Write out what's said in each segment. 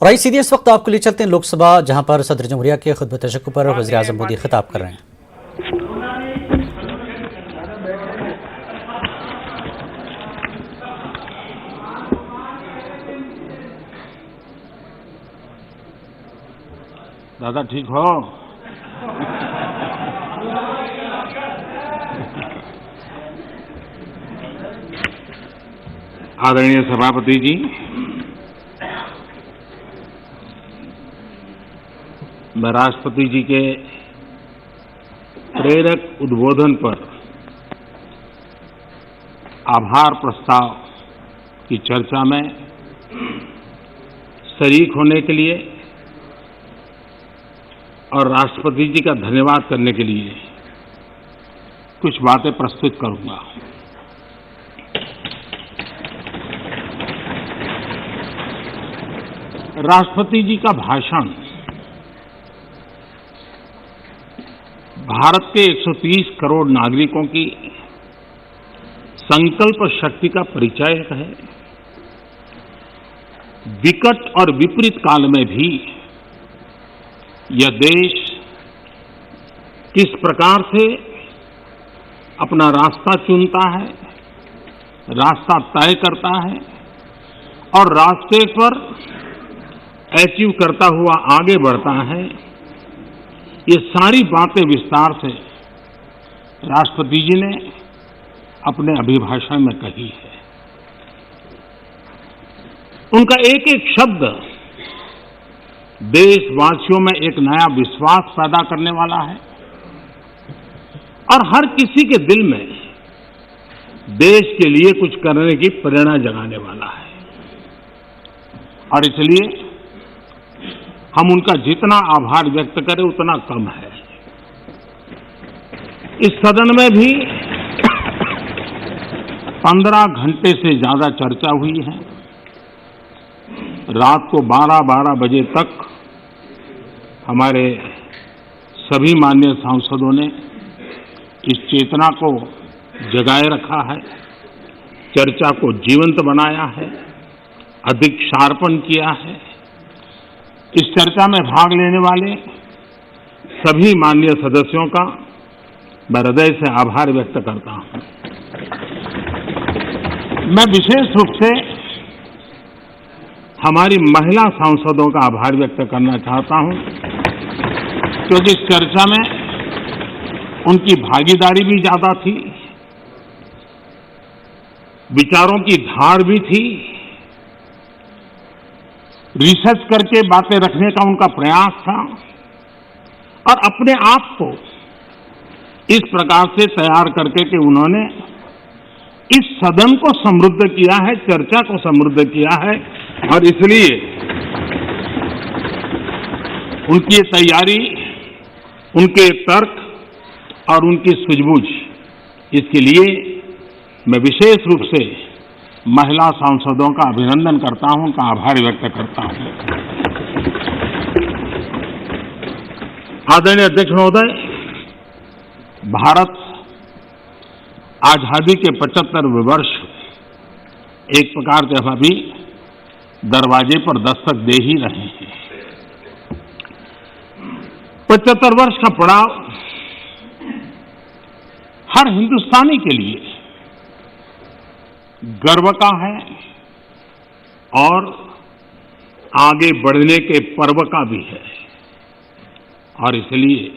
और आई सीधे इस वक्त आपको ले चलते हैं लोकसभा, जहां पर सदर जमहूरिया के खुतबे तशक्कुर पर वज़ीर आज़म मोदी खिताब कर रहे हैं। दादा ठीक हो? आदरणीय सभापति जी, मैं राष्ट्रपति जी के प्रेरक उद्बोधन पर आभार प्रस्ताव की चर्चा में शरीक होने के लिए और राष्ट्रपति जी का धन्यवाद करने के लिए कुछ बातें प्रस्तुत करूंगा। राष्ट्रपति जी का भाषण भारत के 130 करोड़ नागरिकों की संकल्प शक्ति का परिचायक है। विकट और विपरीत काल में भी यह देश किस प्रकार से अपना रास्ता चुनता है, रास्ता तय करता है और रास्ते पर अचीव करता हुआ आगे बढ़ता है, ये सारी बातें विस्तार से राष्ट्रपति जी ने अपने अभिभाषण में कही है। उनका एक एक शब्द देशवासियों में एक नया विश्वास पैदा करने वाला है और हर किसी के दिल में देश के लिए कुछ करने की प्रेरणा जगाने वाला है। और इसलिए हम उनका जितना आभार व्यक्त करें उतना कम है। इस सदन में भी 15 घंटे से ज्यादा चर्चा हुई है। रात को 12-12 बजे तक हमारे सभी माननीय सांसदों ने इस चेतना को जगाए रखा है, चर्चा को जीवंत बनाया है, अधिक शार्पन किया है। इस चर्चा में भाग लेने वाले सभी माननीय सदस्यों का मैं हृदय से आभार व्यक्त करता हूं। मैं विशेष रूप से हमारी महिला सांसदों का आभार व्यक्त करना चाहता हूं, क्योंकि इस चर्चा में उनकी भागीदारी भी ज्यादा थी, विचारों की धार भी थी, रिसर्च करके बातें रखने का उनका प्रयास था और अपने आप को इस प्रकार से तैयार करके कि उन्होंने इस सदन को समृद्ध किया है, चर्चा को समृद्ध किया है। और इसलिए उनकी तैयारी, उनके तर्क और उनकी सूझबूझ, इसके लिए मैं विशेष रूप से महिला सांसदों का अभिनंदन करता हूं, उनका आभार व्यक्त करता हूं। आदरणीय अध्यक्ष महोदय, भारत आजादी के 75वें वर्ष एक प्रकार से अभी दरवाजे पर दस्तक दे ही रहे हैं। 75 वर्ष का पड़ाव हर हिंदुस्तानी के लिए गर्व का है और आगे बढ़ने के पर्व का भी है। और इसलिए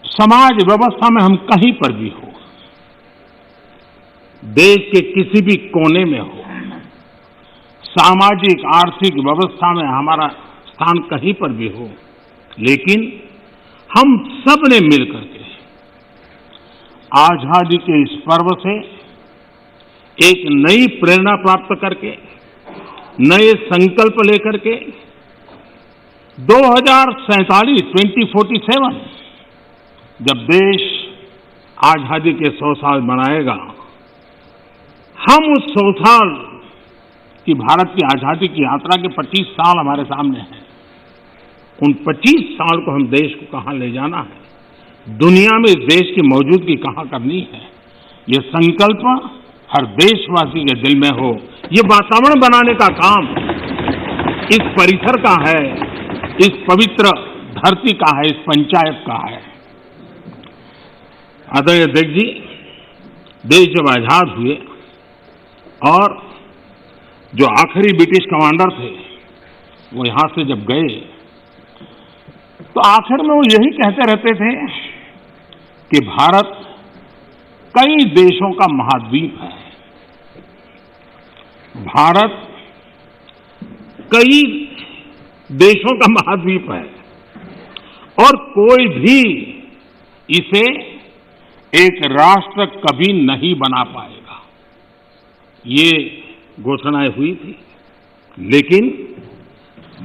समाज व्यवस्था में हम कहीं पर भी हो, देश के किसी भी कोने में हो, सामाजिक आर्थिक व्यवस्था में हमारा स्थान कहीं पर भी हो, लेकिन हम सब ने मिलकर के आजादी के इस पर्व से एक नई प्रेरणा प्राप्त करके, नए संकल्प लेकर के 2047 जब देश आजादी के 100 साल मनाएगा, हम उस 100 साल की भारत की आजादी की यात्रा के 25 साल हमारे सामने हैं। उन 25 साल को हम देश को कहां ले जाना है, दुनिया में इस देश की मौजूदगी कहां करनी है, ये संकल्प हर देशवासी के दिल में हो, ये वातावरण बनाने का काम इस परिसर का है, इस पवित्र धरती का है, इस पंचायत का है। आदरणीय अध्यक्ष जी, देश जब आजाद हुए और जो आखिरी ब्रिटिश कमांडर थे वो यहां से जब गए तो आखिर में वो यही कहते रहते थे कि भारत कई देशों का महाद्वीप है, भारत कई देशों का महाद्वीप है और कोई भी इसे एक राष्ट्र कभी नहीं बना पाएगा। ये घोषणाएं हुई थी, लेकिन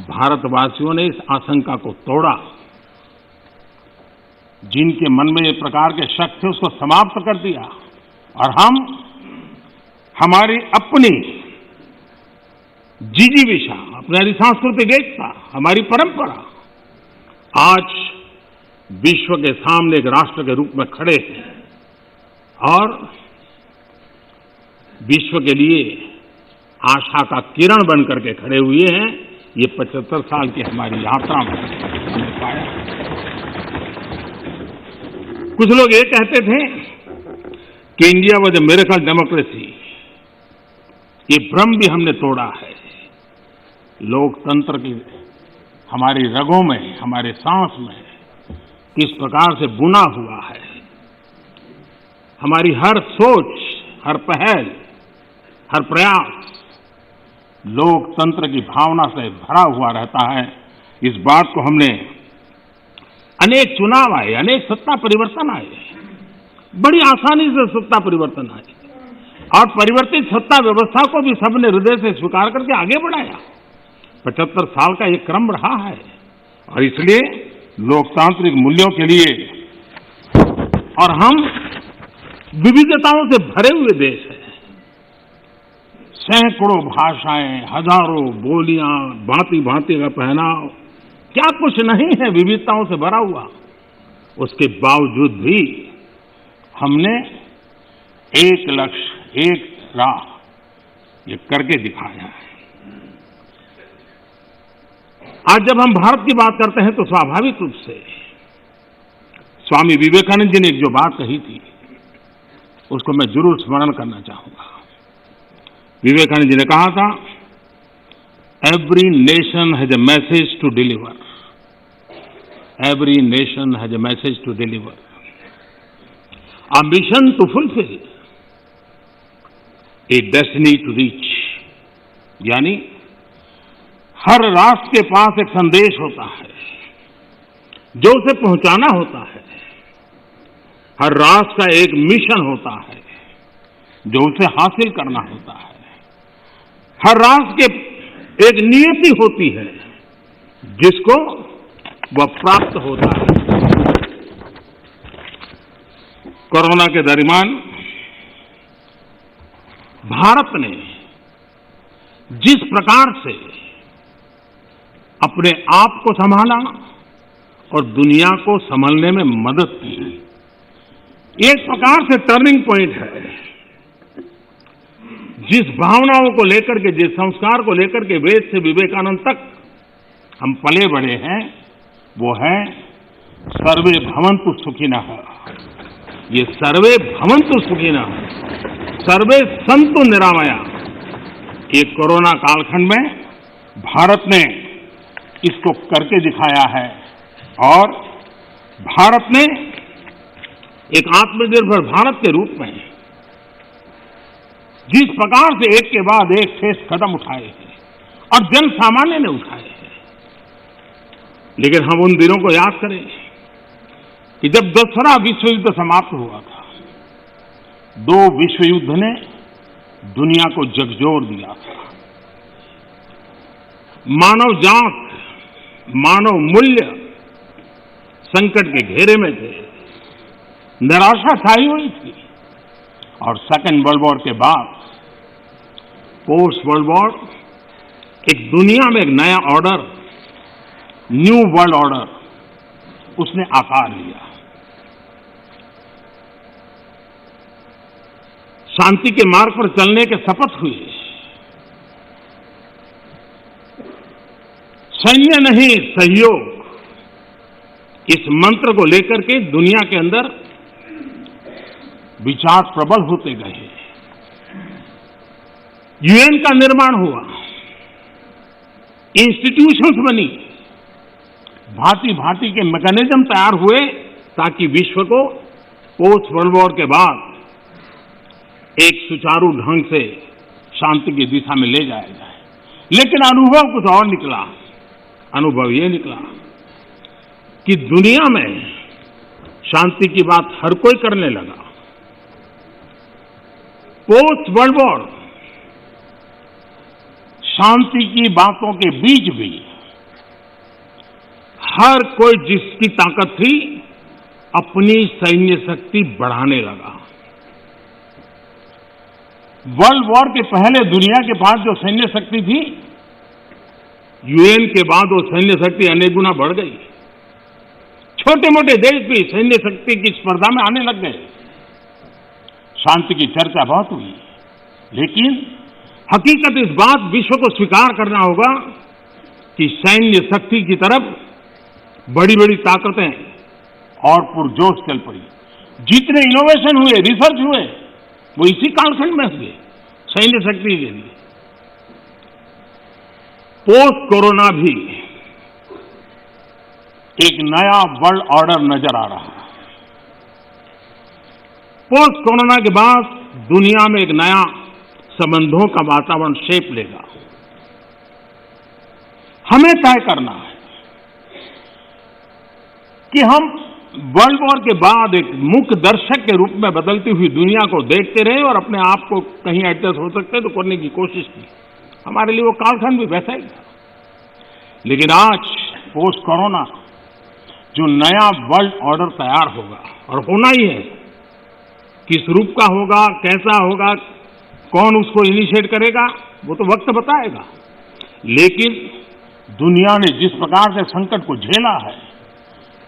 भारतवासियों ने इस आशंका को तोड़ा। जिनके मन में एक प्रकार के शक थे उसको समाप्त कर दिया और हम हमारी अपनी जिजीविषा, अपनी सांस्कृतिक एकता, हमारी परंपरा आज विश्व के सामने एक राष्ट्र के रूप में खड़े हैं और विश्व के लिए आशा का किरण बन करके खड़े हुए हैं। ये 75 साल की हमारी यात्रा में हमने पाया। कुछ लोग ये कहते थे कि India was a miracle democracy, ये भ्रम भी हमने तोड़ा है। लोकतंत्र की हमारी रगों में, हमारे सांस में किस प्रकार से बुना हुआ है। हमारी हर सोच, हर पहल, हर प्रयास लोकतंत्र की भावना से भरा हुआ रहता है। इस बात को हमने अनेक चुनाव आए, अनेक सत्ता परिवर्तन आए, बड़ी आसानी से सत्ता परिवर्तन आए और परिवर्तित सत्ता व्यवस्था को भी सबने हृदय से स्वीकार करके आगे बढ़ाया। 75 साल का ये क्रम रहा है और इसलिए लोकतांत्रिक मूल्यों के लिए और हम विविधताओं से भरे हुए देश हैं। सैकड़ों भाषाएं, हजारों बोलियां, भांति भांति का पहनाव, क्या कुछ नहीं है विविधताओं से भरा हुआ। उसके बावजूद भी हमने एक लक्ष्य, एक राह ये करके दिखाया है। आज जब हम भारत की बात करते हैं तो स्वाभाविक रूप से स्वामी विवेकानंद जी ने एक जो बात कही थी उसको मैं जरूर स्मरण करना चाहूंगा। विवेकानंद जी ने कहा था, every nation has a message to deliver, every nation has a message to deliver, a mission to fulfil, a destiny to reach. यानी हर राष्ट्र के पास एक संदेश होता है जो उसे पहुंचाना होता है। हर राष्ट्र का एक मिशन होता है जो उसे हासिल करना होता है। हर राष्ट्र के एक नियति होती है जिसको वह प्राप्त होता है। कोरोना के दरमियान भारत ने जिस प्रकार से अपने आप को संभाला और दुनिया को संभलने में मदद की, एक प्रकार से टर्निंग पॉइंट है। जिस भावनाओं को लेकर के, जिस संस्कार को लेकर के वेद से विवेकानंद तक हम पले बढ़े हैं वो है सर्वे भवन्तु सुखिनः। ये सर्वे भवन्तु सुखिनः, सर्वे सन्तु निरामया, ये कोरोना कालखंड में भारत ने इसको करके दिखाया है और भारत ने एक आत्मनिर्भर भारत के रूप में जिस प्रकार से एक के बाद एक ठोस कदम उठाए हैं और जन सामान्य ने उठाए हैं। लेकिन हम उन दिनों को याद करें कि जब दूसरा विश्व युद्ध समाप्त हुआ था, दो विश्व युद्ध ने दुनिया को झकझोर दिया था। मानव जात, मानव मूल्य संकट के घेरे में थे, निराशा छाई हुई थी और सेकेंड वर्ल्ड वॉर के बाद पोस्ट वर्ल्ड वॉर एक दुनिया में एक नया ऑर्डर, न्यू वर्ल्ड ऑर्डर उसने आकार लिया। शांति के मार्ग पर चलने के शपथ हुए। सैन्य नहीं सहयोग, इस मंत्र को लेकर के दुनिया के अंदर विचार प्रबल होते गए। यूएन का निर्माण हुआ, इंस्टीट्यूशंस बनी, भांति भांति के मैकेनिज्म तैयार हुए ताकि विश्व को पोस्ट वर्ल्ड वॉर के बाद एक सुचारू ढंग से शांति की दिशा में ले जाया जाए। लेकिन अनुभव कुछ और निकला। अनुभव ये निकला कि दुनिया में शांति की बात हर कोई करने लगा। पोस्ट वर्ल्ड वॉर शांति की बातों के बीच भी हर कोई जिसकी ताकत थी अपनी सैन्य शक्ति बढ़ाने लगा। वर्ल्ड वॉर के पहले दुनिया के पास जो सैन्य शक्ति थी, यूएन के बाद वो सैन्य शक्ति अनेक गुना बढ़ गई। छोटे मोटे देश भी सैन्य शक्ति की स्पर्धा में आने लग गए। शांति की चर्चा बहुत हुई, लेकिन हकीकत इस बात विश्व को स्वीकार करना होगा कि सैन्य शक्ति की तरफ बड़ी बड़ी ताकतें और पुरजोश चल पड़ी। जितने इनोवेशन हुए, रिसर्च हुए, वो इसी कालखंड में हुए सैन्य शक्ति के लिए। पोस्ट कोरोना भी एक नया वर्ल्ड ऑर्डर नजर आ रहा है। पोस्ट कोरोना के बाद दुनिया में एक नया संबंधों का वातावरण शेप लेगा। हमें तय करना है कि हम वर्ल्ड वॉर के बाद एक मुख्य दर्शक के रूप में बदलती हुई दुनिया को देखते रहे और अपने आप को कहीं एडजस्ट हो सकते तो करने की कोशिश की। हमारे लिए वो कालखंड भी वैसा ही था। लेकिन आज पोस्ट कोरोना जो नया वर्ल्ड ऑर्डर तैयार होगा, और होना ही है, किस रूप का होगा, कैसा होगा, कौन उसको इनिशिएट करेगा, वो तो वक्त बताएगा। लेकिन दुनिया ने जिस प्रकार से संकट को झेला है,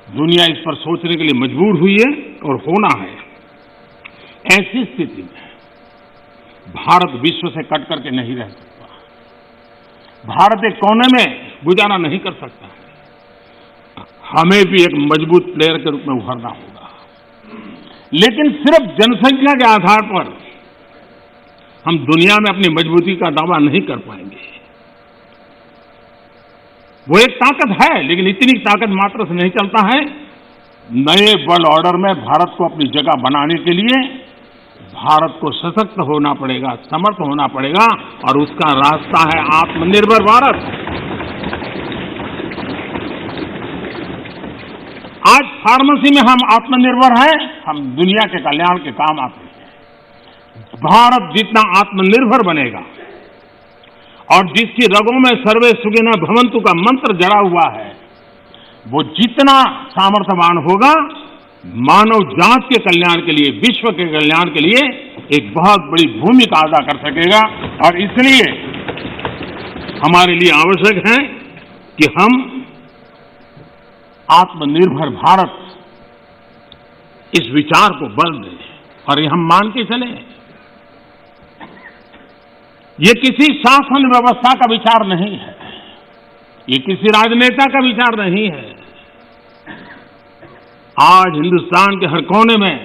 दुनिया इस पर सोचने के लिए मजबूर हुई है और होना है। ऐसी स्थिति में भारत विश्व से कट करके नहीं रह सकता। भारत एक कोने में गुजारा नहीं कर सकता। हमें भी एक मजबूत प्लेयर के रूप में उभरना होगा। लेकिन सिर्फ जनसंख्या के आधार पर हम दुनिया में अपनी मजबूती का दावा नहीं कर पाएंगे। वो एक ताकत है, लेकिन इतनी ताकत मात्र से नहीं चलता है। नए वर्ल्ड ऑर्डर में भारत को अपनी जगह बनाने के लिए भारत को सशक्त होना पड़ेगा, समर्थ होना पड़ेगा, और उसका रास्ता है आत्मनिर्भर भारत। आज फार्मेसी में हम आत्मनिर्भर हैं, हम दुनिया के कल्याण के काम आते हैं। भारत जितना आत्मनिर्भर बनेगा और जिसकी रगों में सर्वे सुखिनः भवन्तु का मंत्र जड़ा हुआ है, वो जितना सामर्थ्यवान होगा, मानव जात के कल्याण के लिए, विश्व के कल्याण के लिए एक बहुत बड़ी भूमिका अदा कर सकेगा। और इसलिए हमारे लिए आवश्यक है कि हम आत्मनिर्भर भारत इस विचार को बल दें और ये हम मान के चलें। ये किसी शासन व्यवस्था का विचार नहीं है, ये किसी राजनेता का विचार नहीं है। आज हिंदुस्तान के हर कोने में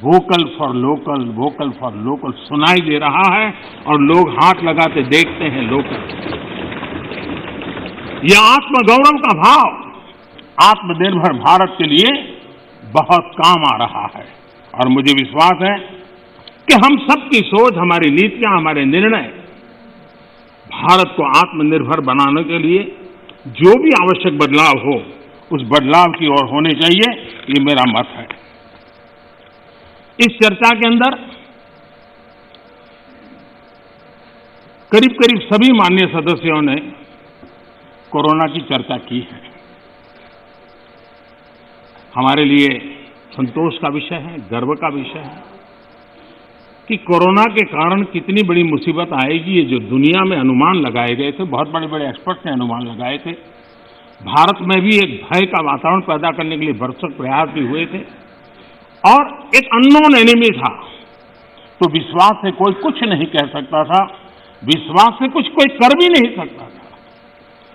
vocal for local, vocal for local सुनाई दे रहा है और लोग हाथ लगाते देखते हैं। लोकल, यह आत्मगौरव का भाव आत्मनिर्भर भारत के लिए बहुत काम आ रहा है। और मुझे विश्वास है कि हम सबकी सोच, हमारी नीतियां, हमारे निर्णय भारत को आत्मनिर्भर बनाने के लिए जो भी आवश्यक बदलाव हो, उस बदलाव की ओर होने चाहिए। ये मेरा मत है। इस चर्चा के अंदर करीब करीब सभी माननीय सदस्यों ने कोरोना की चर्चा की है। हमारे लिए संतोष का विषय है, गर्व का विषय है कि कोरोना के कारण कितनी बड़ी मुसीबत आएगी। ये जो दुनिया में अनुमान लगाए गए थे, बहुत बड़े बड़े एक्सपर्ट ने अनुमान लगाए थे। भारत में भी एक भय का वातावरण पैदा करने के लिए भरसक प्रयास भी हुए थे। और एक अननोन एनिमी था, तो विश्वास से कोई कुछ नहीं कह सकता था, विश्वास से कुछ कोई कर भी नहीं सकता था।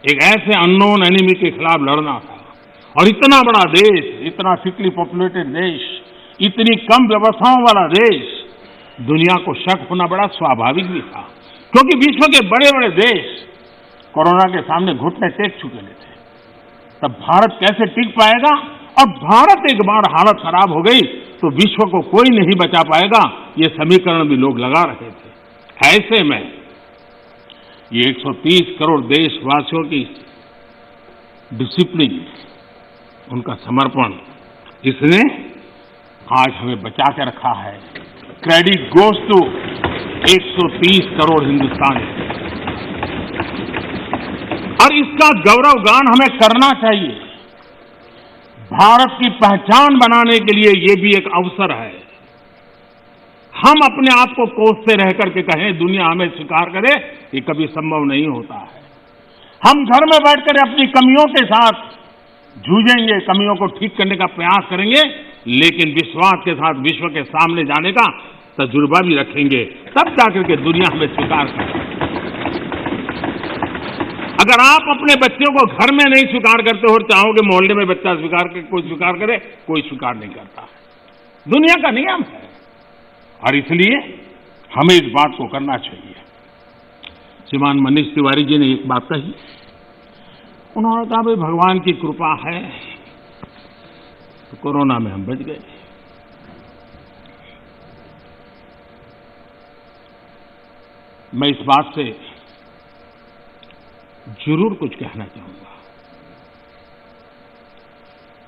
एक ऐसे अननोन एनिमी के खिलाफ लड़ना था, और इतना बड़ा देश, इतना थिकली पॉपुलेटेड देश, इतनी कम व्यवस्थाओं वाला देश, दुनिया को शक होना बड़ा स्वाभाविक भी था, क्योंकि विश्व के बड़े बड़े देश कोरोना के सामने घुटने टेक चुके थे। तब भारत कैसे टिक पाएगा? और भारत एक बार हालत खराब हो गई तो विश्व को कोई नहीं बचा पाएगा, ये समीकरण भी लोग लगा रहे थे। ऐसे में ये 130 करोड़ देशवासियों की डिसिप्लिन, उनका समर्पण, इसने आज हमें बचा के रखा है। क्रेडिट गोज टू 130 करोड़ हिंदुस्तानी, और इसका गौरवगान हमें करना चाहिए। भारत की पहचान बनाने के लिए ये भी एक अवसर है। हम अपने आप को कोसते रह करके कहें दुनिया हमें स्वीकार करे, ये कभी संभव नहीं होता है। हम घर में बैठकर अपनी कमियों के साथ जूझेंगे, कमियों को ठीक करने का प्रयास करेंगे, लेकिन विश्वास के साथ विश्व के सामने जाने का तजुर्बा भी रखेंगे, तब जाकर के दुनिया हमें स्वीकार करे। अगर आप अपने बच्चों को घर में नहीं स्वीकार करते और चाहोगे मोहल्ले में बच्चा स्वीकार करे, कोई स्वीकार करे, कोई स्वीकार नहीं करता। दुनिया का नियम है, और इसलिए हमें इस बात को करना चाहिए। श्रीमान मनीष तिवारी जी ने एक बात कही, उन्होंने कहा भाई भगवान की कृपा है तो कोरोना में हम बच गए। मैं इस बात से जरूर कुछ कहना चाहूंगा।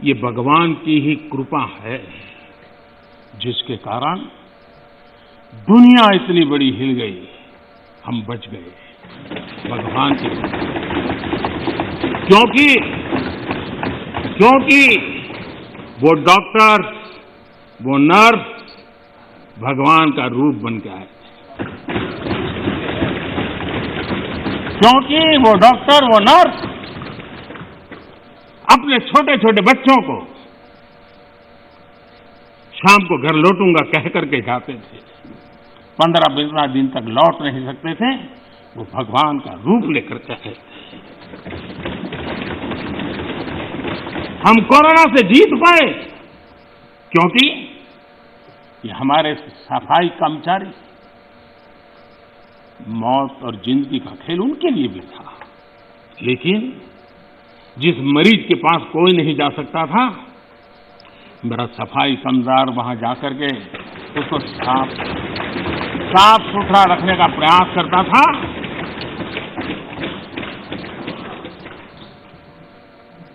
ये भगवान की ही कृपा है जिसके कारण दुनिया इतनी बड़ी हिल गई, हम बच गए। भगवान की कृपा, क्योंकि वो डॉक्टर, वो नर्स भगवान का रूप बन के आए। क्योंकि वो डॉक्टर, वो नर्स अपने छोटे छोटे बच्चों को शाम को घर लौटूंगा कह करके जाते थे, 15-15 दिन तक लौट नहीं सकते थे, वो भगवान का रूप लेकर के आए। हम कोरोना से जीत पाए क्योंकि ये हमारे सफाई कर्मचारी, मौत और जिंदगी का खेल उनके लिए भी था, लेकिन जिस मरीज के पास कोई नहीं जा सकता था, मेरा सफाई कर्मचार वहां जाकर के उसको साफ सुथरा रखने का प्रयास करता था।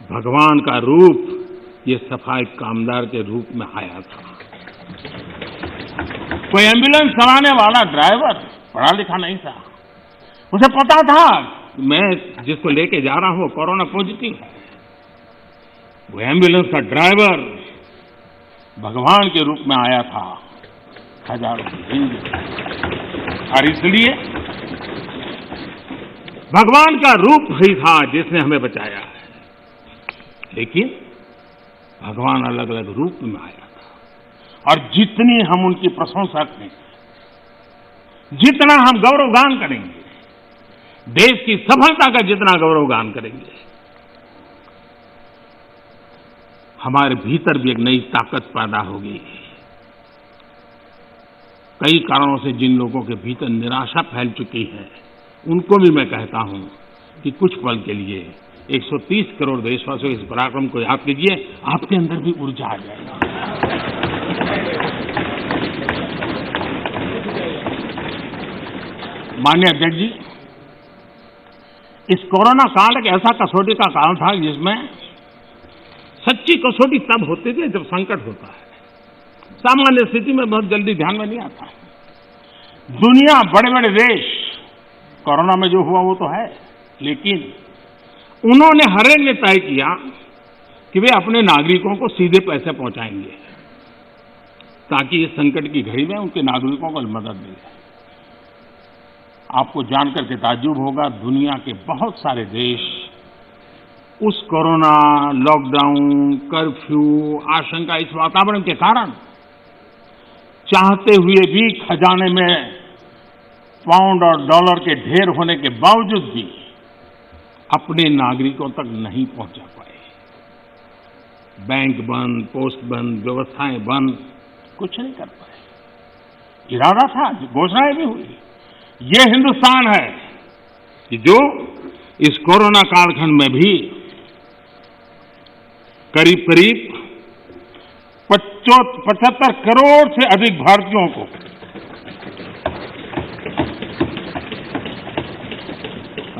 भगवान का रूप ये सफाई कामदार के रूप में आया था। कोई एम्बुलेंस चलाने वाला ड्राइवर पढ़ा लिखा नहीं था, उसे पता था मैं जिसको लेके जा रहा हूं कोरोना पॉजिटिव है। वो एम्बुलेंस का ड्राइवर भगवान के रूप में आया था, हजारों हिंदू, और इसलिए भगवान का रूप ही था जिसने हमें बचाया है। लेकिन भगवान अलग अलग रूप में आया था, और जितनी हम उनकी प्रशंसा करेंगे, जितना हम गौरवगान करेंगे, देश की सफलता का जितना गौरवगान करेंगे, हमारे भीतर भी एक नई ताकत पैदा होगी। कई कारणों से जिन लोगों के भीतर निराशा फैल चुकी है, उनको भी मैं कहता हूं कि कुछ पल के लिए 130 करोड़ देशवासियों इस पराक्रम को याद कीजिए, आपके अंदर भी ऊर्जा आ जाएगा। माननीय अध्यक्ष जी, इस कोरोना काल एक ऐसा कसौटी का काल था जिसमें सच्ची कसौटी तब होती थी जब संकट होता है। सामान्य स्थिति में बहुत जल्दी ध्यान में नहीं आता। दुनिया, बड़े बड़े देश, कोरोना में जो हुआ वो तो है, लेकिन उन्होंने हर एक ने तय किया कि वे अपने नागरिकों को सीधे पैसे पहुंचाएंगे ताकि इस संकट की घड़ी में उनके नागरिकों को मदद मिले। आपको जानकर के ताज्जुब होगा, दुनिया के बहुत सारे देश उस कोरोना, लॉकडाउन, कर्फ्यू, आशंका, इस वातावरण के कारण चाहते हुए भी खजाने में पाउंड और डॉलर के ढेर होने के बावजूद भी अपने नागरिकों तक नहीं पहुंचा पाए। बैंक बंद, पोस्ट बंद, व्यवस्थाएं बंद, कुछ नहीं कर पाए। इरादा था, घोषणाएं भी हुई। ये हिंदुस्तान है कि जो इस कोरोना कालखंड में भी करीब करीब 75 करोड़ से अधिक भारतीयों को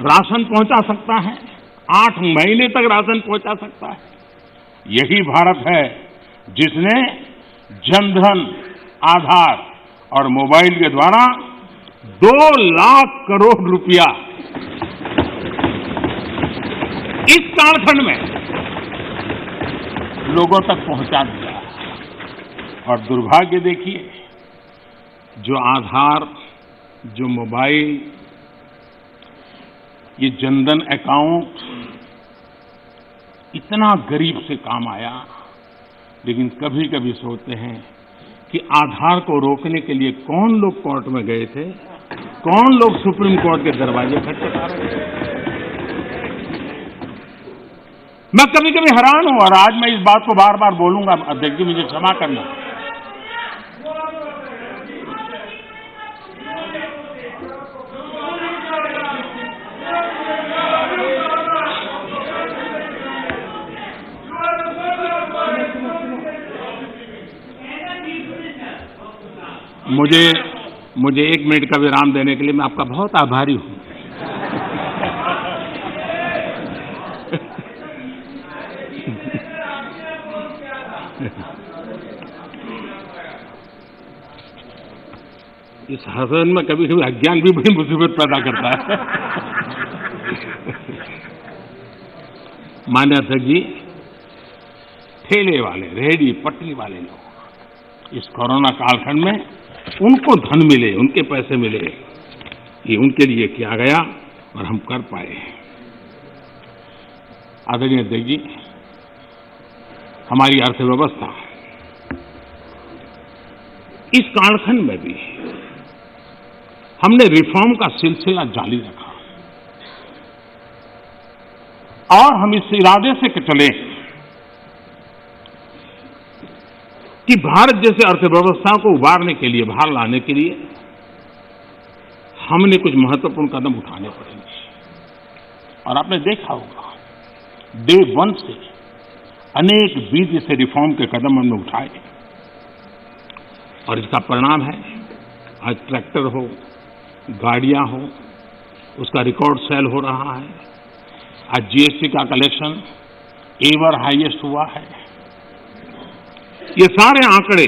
राशन पहुंचा सकता है, 8 महीने तक राशन पहुंचा सकता है। यही भारत है जिसने जनधन, आधार और मोबाइल के द्वारा 2 लाख करोड़ रुपया इस कालखंड में लोगों तक पहुंचा दिया। और दुर्भाग्य देखिए, जो आधार, जो मोबाइल, ये जनधन अकाउंट इतना गरीब से काम आया, लेकिन कभी कभी सोचते हैं कि आधार को रोकने के लिए कौन लोग कोर्ट में गए थे, कौन लोग सुप्रीम कोर्ट के दरवाजे खटखटा रहे थे। मैं कभी कभी हैरान हूं और आज मैं इस बात को बार बार बोलूंगा, अध्यक्ष जी मुझे क्षमा करना। मुझे 1 मिनट का विराम देने के लिए मैं आपका बहुत आभारी हूं। इस हसन में कभी कभी अज्ञान भी बड़ी मुसीबत पैदा करता है। मान्य अध्यक्ष जी, ठेले वाले, रेहड़ी पटरी वाले लोग इस कोरोना कालखंड में उनको धन मिले, उनके पैसे मिले, ये उनके लिए किया गया और हम कर पाए। आदरणीय अध्यक्ष जी, हमारी अर्थव्यवस्था इस कालखंड में भी हमने रिफॉर्म का सिलसिला जारी रखा और हम इस इरादे से चले कि भारत जैसे अर्थव्यवस्था को उबारने के लिए, बाहर लाने के लिए हमने कुछ महत्वपूर्ण कदम उठाने पड़ेंगे। और आपने देखा होगा, डे 1 से अनेक विधि से रिफॉर्म के कदम हमने उठाए और इसका परिणाम है आज ट्रैक्टर हो, गाड़ियां हो, उसका रिकॉर्ड सेल हो रहा है। आज जीएसटी का कलेक्शन एवर हाईएस्ट हुआ है। ये सारे आंकड़े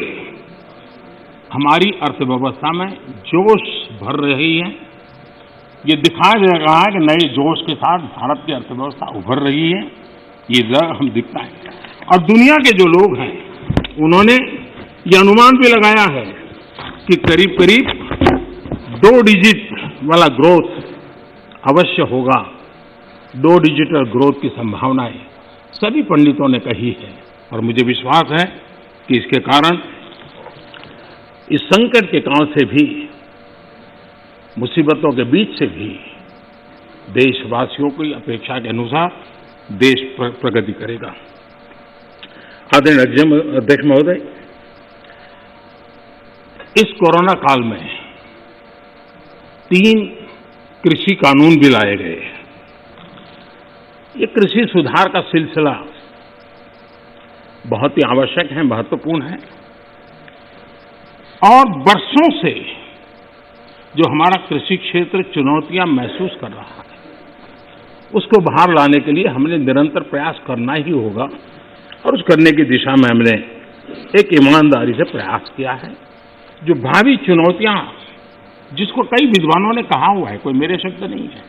हमारी अर्थव्यवस्था में जोश भर रही है। ये दिखाया जा रहा है कि नए जोश के साथ भारत की अर्थव्यवस्था उभर रही है। ये हम दिखता है और दुनिया के जो लोग हैं उन्होंने ये अनुमान भी लगाया है कि करीब करीब 2 डिजिट वाला ग्रोथ अवश्य होगा। 2 डिजिटल ग्रोथ की संभावनाएं सभी पंडितों ने कही है और मुझे विश्वास है कि इसके कारण इस संकट के काल से भी, मुसीबतों के बीच से भी देशवासियों की अपेक्षा के अनुसार देश प्रगति करेगा। आदरणीय अध्यक्ष महोदय, इस कोरोना काल में 3 कृषि कानून भी लाए गए। ये कृषि सुधार का सिलसिला बहुत ही आवश्यक है, महत्वपूर्ण है और वर्षों से जो हमारा कृषि क्षेत्र चुनौतियां महसूस कर रहा है, उसको बाहर लाने के लिए हमने निरंतर प्रयास करना ही होगा और उस करने की दिशा में हमने एक ईमानदारी से प्रयास किया है। जो भावी चुनौतियां, जिसको कई विद्वानों ने कहा हुआ है, कोई मेरे शब्द नहीं है,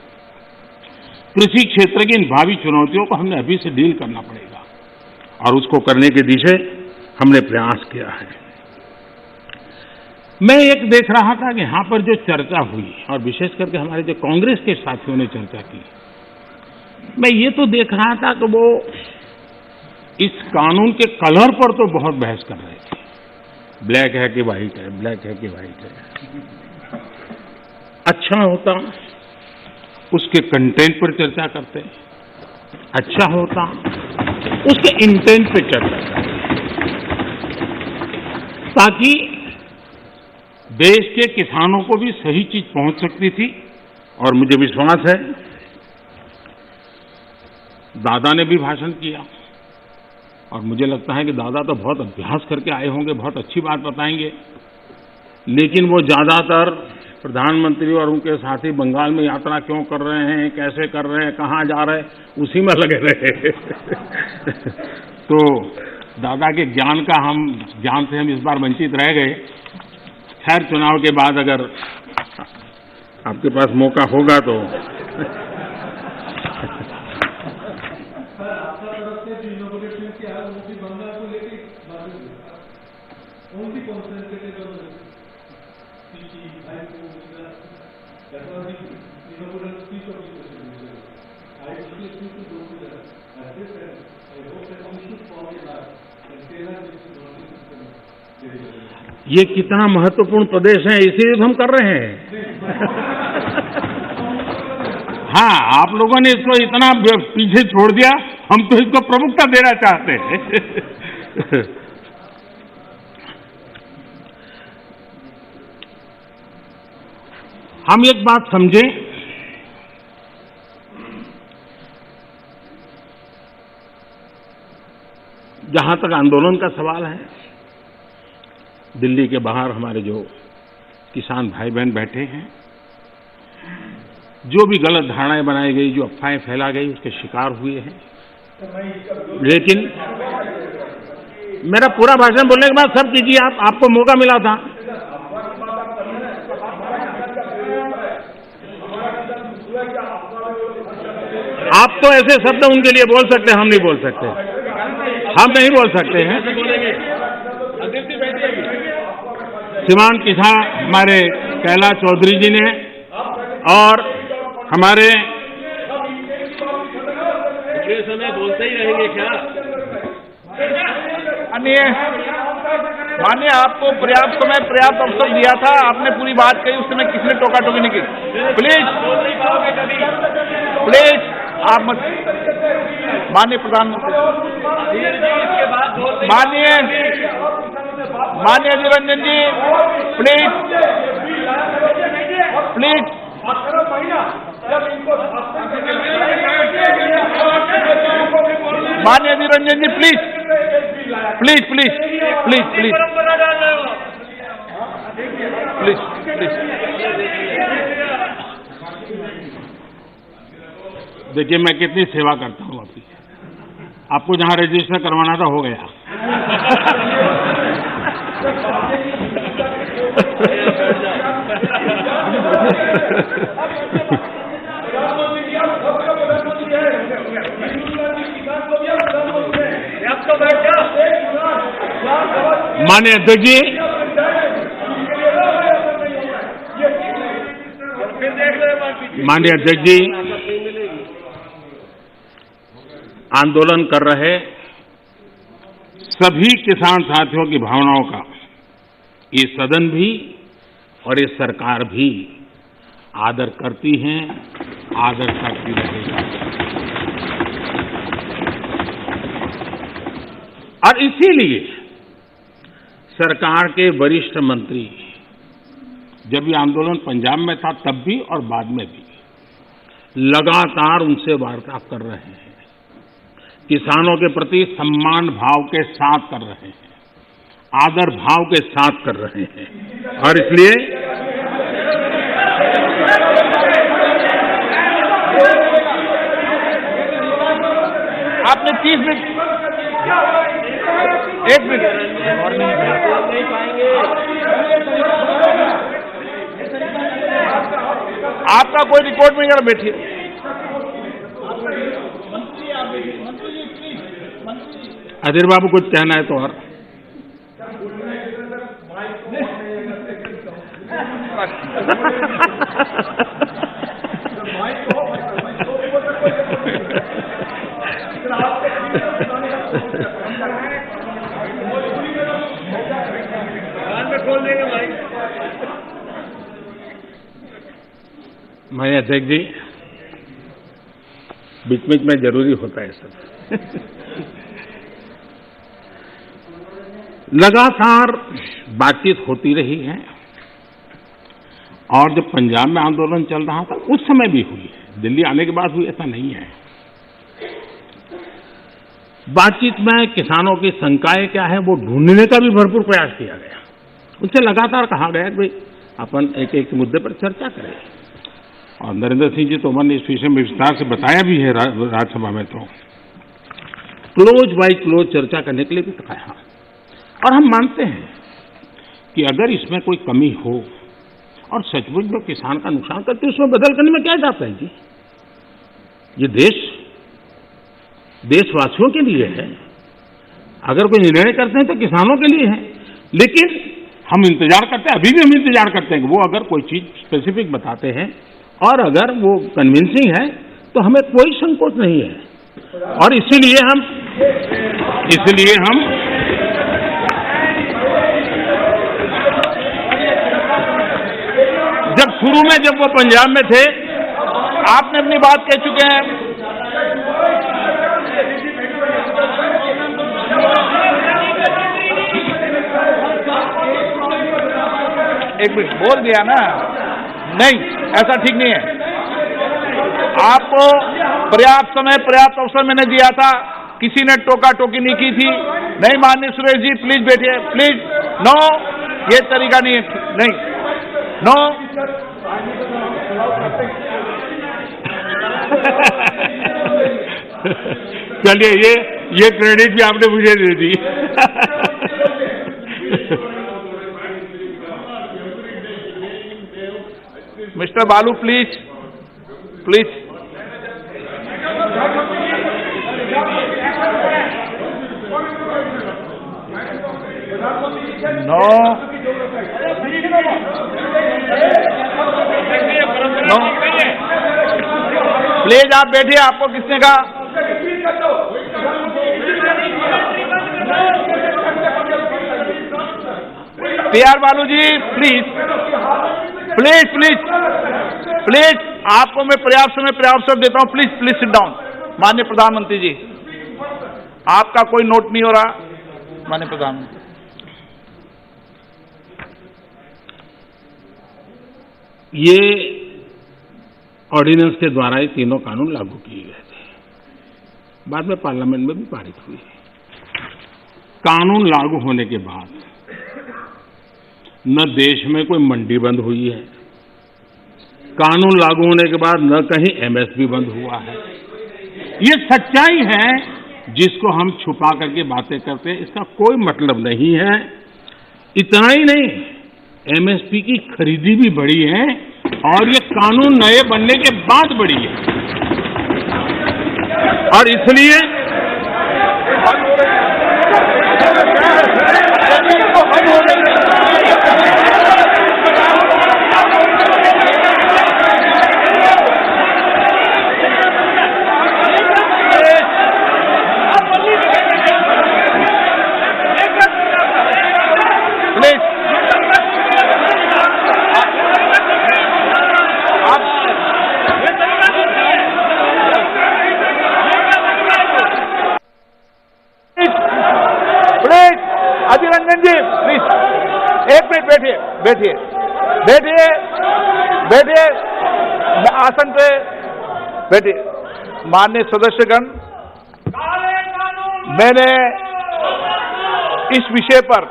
कृषि क्षेत्र की इन भावी चुनौतियों को हमने अभी से डील करना पड़ेगा और उसको करने की दिशा हमने प्रयास किया है। मैं एक देख रहा था कि यहां पर जो चर्चा हुई और विशेष करके हमारे जो कांग्रेस के साथियों ने चर्चा की, मैं ये तो देख रहा था कि वो इस कानून के कलर पर तो बहुत बहस कर रहे थे, ब्लैक है कि वाइट है, ब्लैक है कि वाइट है। अच्छा होता उसके कंटेंट पर चर्चा करते, अच्छा होता उसके इंटेंट पे चर्चा करते, ताकि देश के किसानों को भी सही चीज पहुंच सकती थी। और मुझे विश्वास है दादा ने भी भाषण किया और मुझे लगता है कि दादा तो बहुत अभ्यास करके आए होंगे, बहुत अच्छी बात बताएंगे, लेकिन वो ज्यादातर प्रधानमंत्री और उनके साथी बंगाल में यात्रा क्यों कर रहे हैं, कैसे कर रहे हैं, कहां जा रहे हैं, उसी में लगे रहे। तो दादा के ज्ञान से हम इस बार वंचित रह गए। खैर, चुनाव के बाद अगर आपके पास मौका होगा तो ये कितना महत्वपूर्ण प्रदेश है, इसीलिए तो हम कर रहे हैं। हाँ, आप लोगों ने इसको इतना पीछे छोड़ दिया, हम तो इसको प्रमुखता देना चाहते हैं। हम एक बात समझें, जहां तक आंदोलन का सवाल है, दिल्ली के बाहर हमारे जो किसान भाई बहन बैठे हैं, जो भी गलत धारणाएं बनाई गई, जो अफवाहें फैला गई, उसके शिकार हुए हैं। लेकिन मेरा पूरा भाषण बोलने के बाद सब कीजिए, आपको मौका मिला था। आप तो ऐसे शब्द उनके लिए बोल सकते हैं, हम नहीं बोल सकते, हम नहीं बोल सकते हैं। श्रीमान किसान हमारे कैलाश चौधरी जी ने और हमारे समय बोलते ही रहेंगे क्या? माननीय, आपको पर्याप्त समय, पर्याप्त अवसर दिया था, आपने पूरी बात कही, उस समय किसी ने टोका टोकी नहीं की। प्लीज आप मत। माननीय प्रधानमंत्री, माननीय अधीर रंजन जी, प्लीज। माननीय अधीर रंजन जी, प्लीज। देखिए, मैं कितनी सेवा करता हूँ आपकी। आपको जहां रजिस्टर करवाना था हो गया। माननीय अध्यक्ष जी, माननीय अध्यक्ष जी, आंदोलन कर रहे सभी किसान साथियों की भावनाओं का ये सदन भी और ये सरकार भी आदर करती हैं, आदर करती रहेगी। और इसीलिए सरकार के वरिष्ठ मंत्री, जब ये आंदोलन पंजाब में था तब भी और बाद में भी, लगातार उनसे वार्ता कर रहे हैं, किसानों के प्रति सम्मान भाव के साथ कर रहे हैं, आदर भाव के साथ कर रहे हैं। और इसलिए आपने 30 मिनट, 1 मिनट और नहीं पाएंगे। आपका कोई रिकॉर्ड नहीं कर, बैठिए। अधीर बाबू कुछ कहना है तो और मैं अध्यक्ष जी, बीच बीच में जरूरी होता है सब। लगातार बातचीत होती रही है और जब पंजाब में आंदोलन चल रहा था उस समय भी हुई है, दिल्ली आने के बाद हुई ऐसा नहीं है। बातचीत में किसानों की शंकाएं क्या है वो ढूंढने का भी भरपूर प्रयास किया गया। उनसे लगातार कहा गया कि भाई अपन एक एक मुद्दे पर चर्चा करें और नरेंद्र सिंह जी तोमर ने इस विषय में विस्तार से बताया भी है राज्यसभा में। तो क्लोज बाय क्लोज चर्चा करने के लिए भी कहा और हम मानते हैं कि अगर इसमें कोई कमी हो और सचमुच में किसान का नुकसान करते उसमें बदल करने में क्या जाता है जी। ये देश देशवासियों के लिए है, अगर कोई निर्णय करते हैं तो किसानों के लिए है। लेकिन हम इंतजार करते हैं, अभी भी हम इंतजार करते हैं कि वो अगर कोई चीज स्पेसिफिक बताते हैं और अगर वो कन्विंसिंग है तो हमें कोई संकोच नहीं है। और इसीलिए हम जब शुरू में जब वो पंजाब में थे, आपने अपनी बात कह चुके हैं। एक मिनट बोल दिया ना, नहीं ऐसा ठीक नहीं है। आपको पर्याप्त समय पर्याप्त अवसर मैंने दिया था, किसी ने टोका टोकी नहीं की थी। नहीं माननीय सुरेश जी प्लीज बैठिए, प्लीज। नो, ये तरीका नहीं है, नहीं, नो। चलिए ये क्रेडिट भी आपने मुझे दे दी। Mister Balu please, please. No, no, please आप बैठिए। आपको किसने कहा? PR Balu ji please, please please please, आपको मैं पर्याप्त समय पर्याप्त अवसर देता हूं। Please please sit down. माननीय प्रधानमंत्री जी, आपका कोई नोट नहीं हो रहा। माननीय प्रधानमंत्री, ये ऑर्डिनेंस के द्वारा ये तीनों कानून लागू किए गए थे, बाद में पार्लियामेंट में भी पारित हुए। कानून लागू होने के बाद न देश में कोई मंडी बंद हुई है, कानून लागू होने के बाद न कहीं एमएसपी बंद हुआ है। ये सच्चाई है जिसको हम छुपा करके बातें करते हैं, इसका कोई मतलब नहीं है। इतना ही नहीं, एमएसपी की खरीदी भी बढ़ी है और ये कानून नए बनने के बाद बढ़ी है। और इसलिए अभिनंदन जी प्लीज एक मिनट बैठिए, बैठिए, बैठिए, बैठिए, आसन पे बैठिए। माननीय सदस्यगण, मैंने इस विषय पर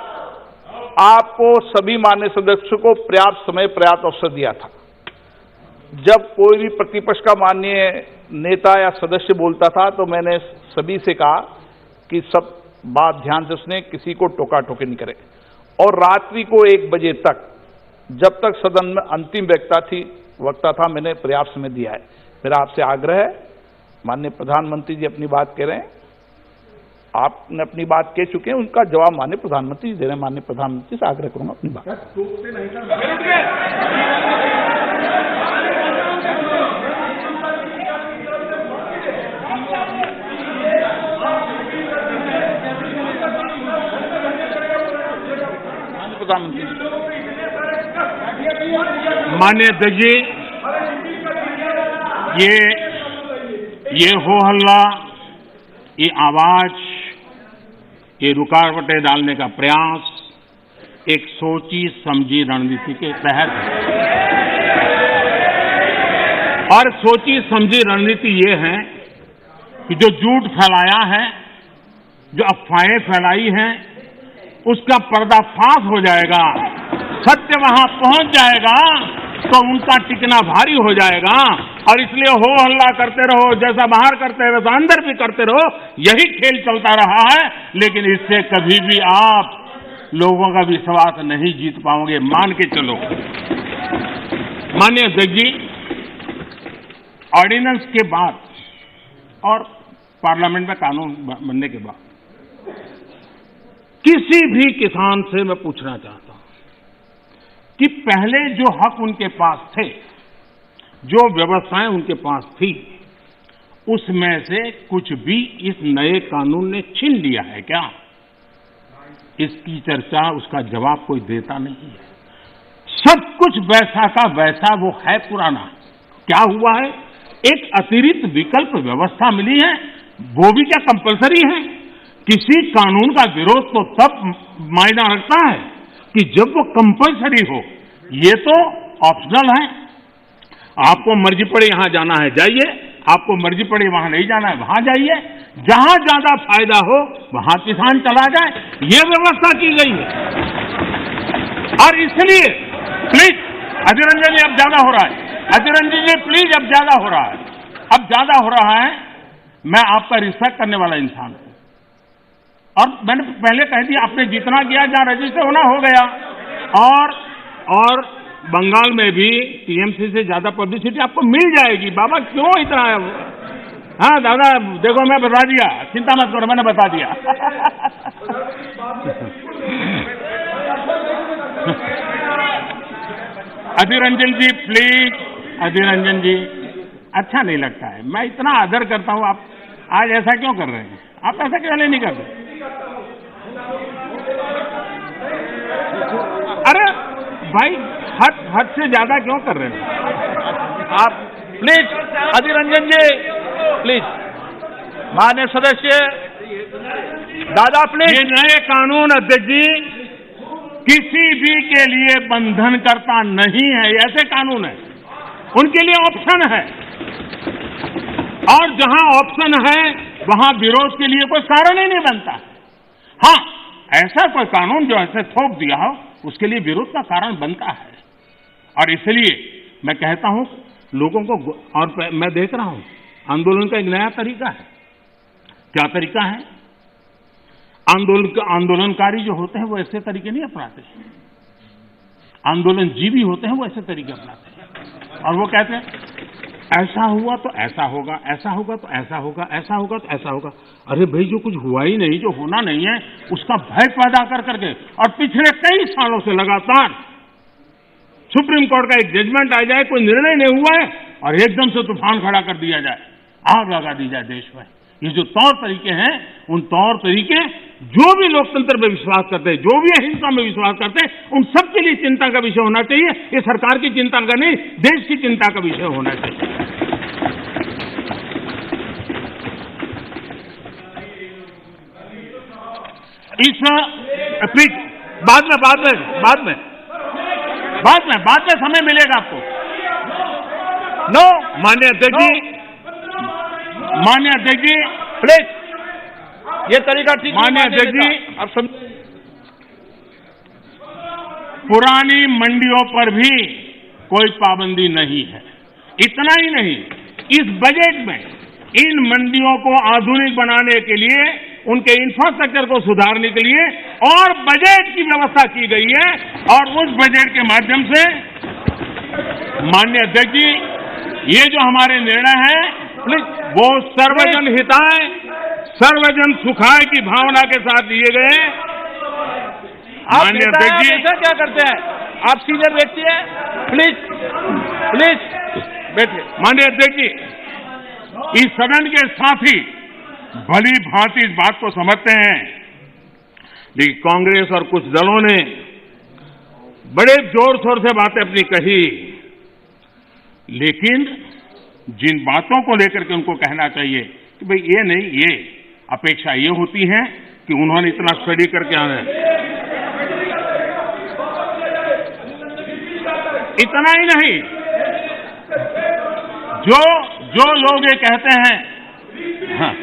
आपको सभी माननीय सदस्यों को पर्याप्त समय पर्याप्त अवसर दिया था। जब कोई भी प्रतिपक्ष का माननीय नेता या सदस्य बोलता था तो मैंने सभी से कहा कि सब बात ध्यान से सुने, किसी को टोका टोकी नहीं करे। और रात्रि को 1 बजे तक, जब तक सदन में अंतिम वक्ता था, मैंने पर्याप्त समय दिया है। मेरा आपसे आग्रह है, माननीय प्रधानमंत्री जी अपनी बात कह रहे हैं, आपने अपनी बात कह चुके हैं, उनका जवाब माननीय प्रधानमंत्री जी दे रहे हैं। माननीय प्रधानमंत्री से आग्रह करूंगा अपनी बात। प्रधानमंत्री माननीय अध्यक्ष जी, ये हो हल्ला, ये आवाज, ये रुकावटें डालने का प्रयास एक सोची समझी रणनीति के तहत है। और सोची समझी रणनीति ये है कि जो झूठ फैलाया है, जो अफवाहें फैलाई हैं, उसका पर्दाफाश हो जाएगा, सत्य वहां पहुंच जाएगा तो उनका टिकना भारी हो जाएगा। और इसलिए हो हल्ला करते रहो, जैसा बाहर करते हैं वैसा अंदर भी करते रहो, यही खेल चलता रहा है। लेकिन इससे कभी भी आप लोगों का विश्वास नहीं जीत पाओगे, मान के चलो। माननीय अध्यक्ष जी, ऑर्डिनेंस के बाद और पार्लियामेंट में कानून बनने के बाद किसी भी किसान से मैं पूछना चाहता हूं कि पहले जो हक उनके पास थे, जो व्यवस्थाएं उनके पास थी, उसमें से कुछ भी इस नए कानून ने छीन लिया है क्या? इसकी चर्चा, उसका जवाब कोई देता नहीं है। सब कुछ वैसा का वैसा वो है पुराना। क्या हुआ है? एक अतिरिक्त विकल्प व्यवस्था मिली है, वो भी क्या कंपलसरी है? किसी कानून का विरोध तो तब मायना रखता है कि जब वो कंपलसरी हो। ये तो ऑप्शनल है। आपको मर्जी पड़े यहां जाना है जाइए, आपको मर्जी पड़े वहां नहीं जाना है वहां जाइए, जहां ज्यादा फायदा हो वहां किसान चला जाए, ये व्यवस्था की गई है। और इसलिए प्लीज अधीर रंजन जी, अब ज्यादा हो रहा है। अधीर रंजन जी प्लीज, अब ज्यादा हो रहा है, अब ज्यादा हो रहा है। मैं आपका रिस्पेक्ट करने वाला इंसान हूं और मैंने पहले कह दिया, आपने जितना किया, जहां रजिस्टर होना हो गया। और बंगाल में भी टीएमसी से ज्यादा पब्लिसिटी आपको मिल जाएगी। बाबा क्यों इतना है? हाँ दादा, देखो मैं बता दिया, चिंता मत करो, मैंने बता दिया। अधीर रंजन जी प्लीज, अधीर रंजन जी, अच्छा नहीं लगता है। मैं इतना आदर करता हूं, आप आज ऐसा क्यों कर रहे हैं? आप ऐसा क्यों नहीं कर रहे? अरे भाई, हद से ज्यादा क्यों कर रहे हैं आप? Please Adhir Ranjan ji, please. माननीय सदस्य दादा प्लीज। ये नए कानून अध्यक्ष जी किसी भी के लिए बंधन करता नहीं है। ऐसे कानून है, उनके लिए ऑप्शन है, और जहां ऑप्शन है वहां विरोध के लिए कोई कारण ही नहीं बनता। हाँ, ऐसा कोई कानून जो ऐसे थोप दिया हो, उसके लिए विरोध का कारण बनता है। और इसलिए मैं कहता हूं लोगों को, और मैं देख रहा हूं आंदोलन का एक नया तरीका है। क्या तरीका है? आंदोलनकारी जो होते हैं वो ऐसे तरीके नहीं अपनाते। आंदोलन जीवी होते हैं वो ऐसे तरीके अपनाते हैं, और वो कहते हैं ऐसा हुआ तो ऐसा होगा, ऐसा होगा तो ऐसा होगा, ऐसा होगा तो ऐसा होगा। अरे भाई, जो कुछ हुआ ही नहीं, जो होना नहीं है, उसका भय पैदा कर करके, और पिछले कई सालों से लगातार सुप्रीम कोर्ट का एक जजमेंट आ जाए, कोई निर्णय नहीं हुआ है, और एकदम से तूफान खड़ा कर दिया जाए, आग लगा दी जाए देश में। ये जो तौर तरीके हैं, उन तौर तरीके जो भी लोकतंत्र में विश्वास करते हैं, जो भी अहिंसा में विश्वास करते हैं, उन सबके लिए चिंता का विषय होना चाहिए। ये सरकार की चिंता का नहीं, देश की चिंता का विषय होना चाहिए। इस प्लीज बाद में समय मिलेगा आपको। नो माननीय अध्यक्ष जी प्लीज, ये तरीका ठीक नहीं। माननीय अध्यक्ष जी, अब समझ, पुरानी मंडियों पर भी कोई पाबंदी नहीं है। इतना ही नहीं, इस बजट में इन मंडियों को आधुनिक बनाने के लिए, उनके इंफ्रास्ट्रक्चर को सुधारने के लिए और बजट की व्यवस्था की गई है। और उस बजट के माध्यम से माननीय अध्यक्ष जी, ये जो हमारे निर्णय है वो सर्वजन हिताय, सर्वजन सुखाय की भावना के साथ लिए गए। माननीय अध्यक्ष जी, ऐसा क्या करते हैं आप? सीनियर व्यक्ति हैं, प्लीज बैठिए। माननीय अध्यक्ष जी, इस सदन के साथी भली भांति इस बात को समझते हैं, लेकिन कांग्रेस और कुछ दलों ने बड़े जोर शोर से बातें अपनी कही, लेकिन जिन बातों को लेकर के उनको कहना चाहिए कि भाई ये नहीं, ये अपेक्षा ये होती है कि उन्होंने इतना स्टडी करके आना है। इतना ही नहीं, जो लोग ये कहते हैं, हाँ,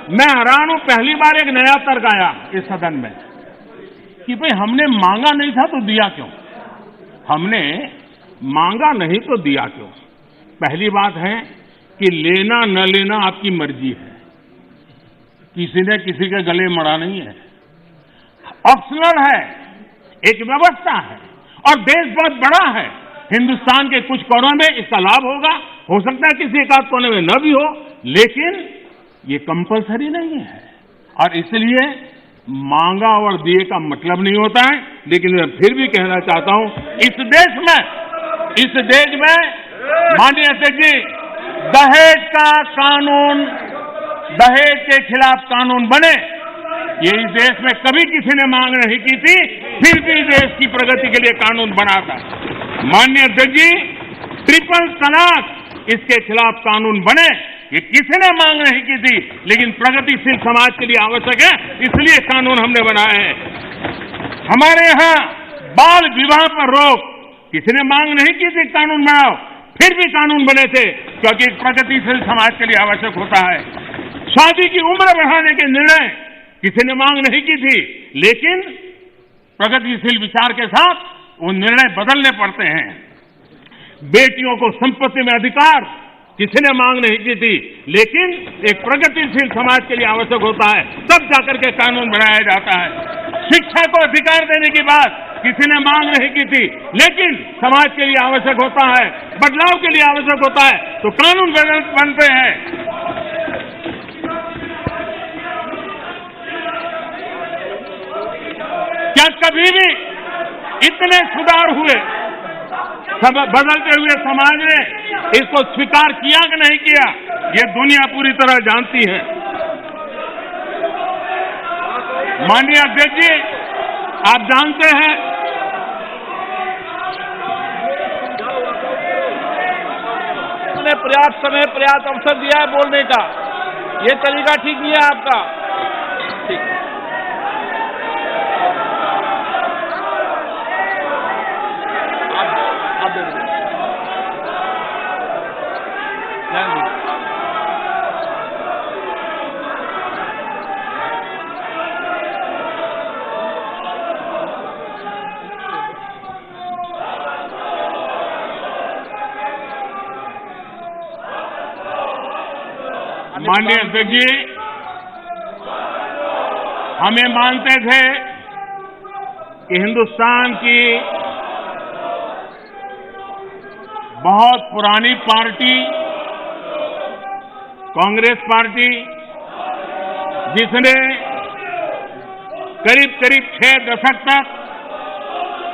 मैं हैरान हूं, पहली बार एक नया तर्क आया इस सदन में कि भाई हमने मांगा नहीं था तो दिया क्यों? हमने मांगा नहीं तो दिया क्यों? पहली बात है कि लेना न लेना आपकी मर्जी है, किसी ने किसी के गले मड़ा नहीं है, ऑप्शनल है, एक व्यवस्था है और देश बहुत बड़ा है। हिंदुस्तान के कुछ कोनों में इसका लाभ होगा, हो सकता है किसी एक आध कोने में न भी हो, लेकिन ये कंपलसरी नहीं है और इसलिए मांगा और दिए का मतलब नहीं होता है। लेकिन मैं फिर भी कहना चाहता हूं, इस देश में माननीय अध्यक्ष जी, दहेज का कानून, दहेज के खिलाफ कानून बने, ये इस देश में कभी किसी ने मांग नहीं की थी, फिर भी देश की प्रगति के लिए कानून बना था। माननीय अध्यक्ष जी, ट्रिपल तलाक, इसके खिलाफ कानून बने, ये किसी ने मांग नहीं की थी, लेकिन प्रगतिशील समाज के लिए आवश्यक है, इसलिए कानून हमने बनाए हैं। हमारे यहां बाल विवाह पर रोक, किसी ने मांग नहीं की थी कानून बनाओ, फिर भी कानून बने थे, क्योंकि एक प्रगतिशील समाज के लिए आवश्यक होता है। शादी की उम्र बढ़ाने के निर्णय किसी ने मांग नहीं की थी, लेकिन प्रगतिशील विचार के साथ वो निर्णय बदलने पड़ते हैं। बेटियों को संपत्ति में अधिकार किसी ने मांग नहीं की थी, लेकिन एक प्रगतिशील समाज के लिए आवश्यक होता है, तब जाकर के कानून बनाया जाता है। शिक्षा को अधिकार देने की बात किसी ने मांग नहीं की थी, लेकिन समाज के लिए आवश्यक होता है, बदलाव के लिए आवश्यक होता है, तो कानून बनते हैं। क्या कभी भी इतने सुधार हुए, बदलते हुए समाज ने इसको स्वीकार किया कि नहीं किया, ये दुनिया पूरी तरह जानती है। माननीय अध्यक्ष जी, आप जानते हैं ने पर्याप्त समय, पर्याप्त अवसर दिया है बोलने का, ये तरीका ठीक नहीं है आपका। ठीक, आप दे दीजिए। माननीय अध्यक्ष जी, हमें मानते थे कि हिंदुस्तान की बहुत पुरानी पार्टी कांग्रेस पार्टी, जिसने करीब करीब 6 दशक तक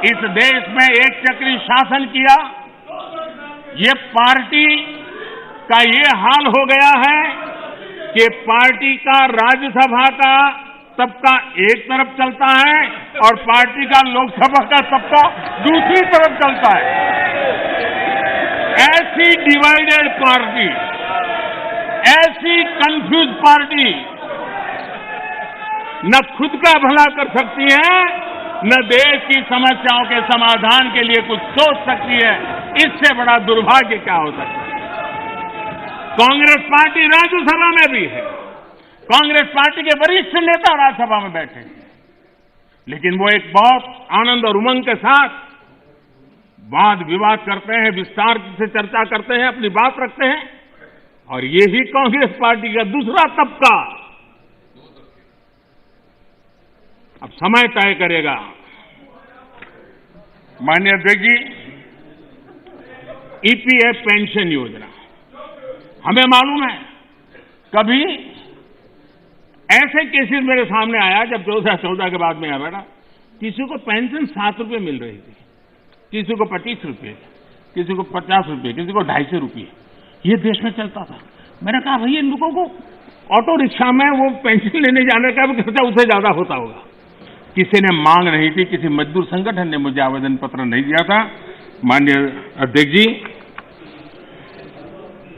इस देश में एक चक्री शासन किया, ये पार्टी का ये हाल हो गया है कि पार्टी का राज्यसभा का तबका एक तरफ चलता है और पार्टी का लोकसभा का तबका दूसरी तरफ चलता है। ऐसी डिवाइडेड पार्टी, ऐसी कंफ्यूज पार्टी न खुद का भला कर सकती है, न देश की समस्याओं के समाधान के लिए कुछ सोच सकती है। इससे बड़ा दुर्भाग्य क्या हो सकता है? कांग्रेस पार्टी राज्यसभा में भी है, कांग्रेस पार्टी के वरिष्ठ नेता राज्यसभा में बैठे हैं, लेकिन वो एक बहुत आनंद और उमंग के साथ वाद विवाद करते हैं, विस्तार से चर्चा करते हैं, अपनी बात रखते हैं, और यही कांग्रेस पार्टी का दूसरा तबका अब समय तय करेगा। माननीय अध्यक्ष जी, ईपीएफ पेंशन योजना, हमें मालूम है कभी ऐसे केसेस मेरे सामने आया जब 2014 के बाद में आया बेटा, किसी को पेंशन 7 रुपये मिल रही थी, किसी को 25 रुपये, किसी को 50 रुपये, किसी को 250 रुपये, ये देश में चलता था। मैंने कहा भैया इन लोगों को ऑटो रिक्शा में वो पेंशन लेने जाने का भी खर्चा उससे ज्यादा होता होगा, किसी ने मांग नहीं थी, किसी मजदूर संगठन ने मुझे आवेदन पत्र नहीं दिया था। माननीय अध्यक्ष जी,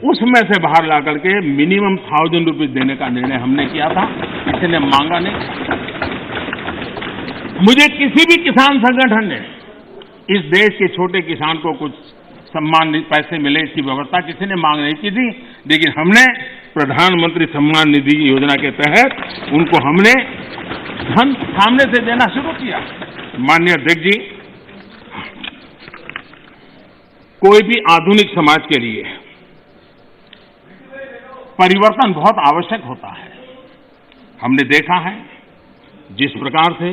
उसमें से बाहर ला करके मिनिमम 1000 रुपये देने का निर्णय हमने किया था, किसी ने मांगा नहीं। मुझे किसी भी किसान संगठन ने इस देश के छोटे किसान को कुछ सम्मान पैसे मिले इसकी व्यवस्था किसी ने मांग नहीं की थी, लेकिन हमने प्रधानमंत्री सम्मान निधि योजना के तहत उनको हमने धन सामने से देना शुरू किया। माननीय अध्यक्ष जी, कोई भी आधुनिक समाज के लिए परिवर्तन बहुत आवश्यक होता है। हमने देखा है जिस प्रकार से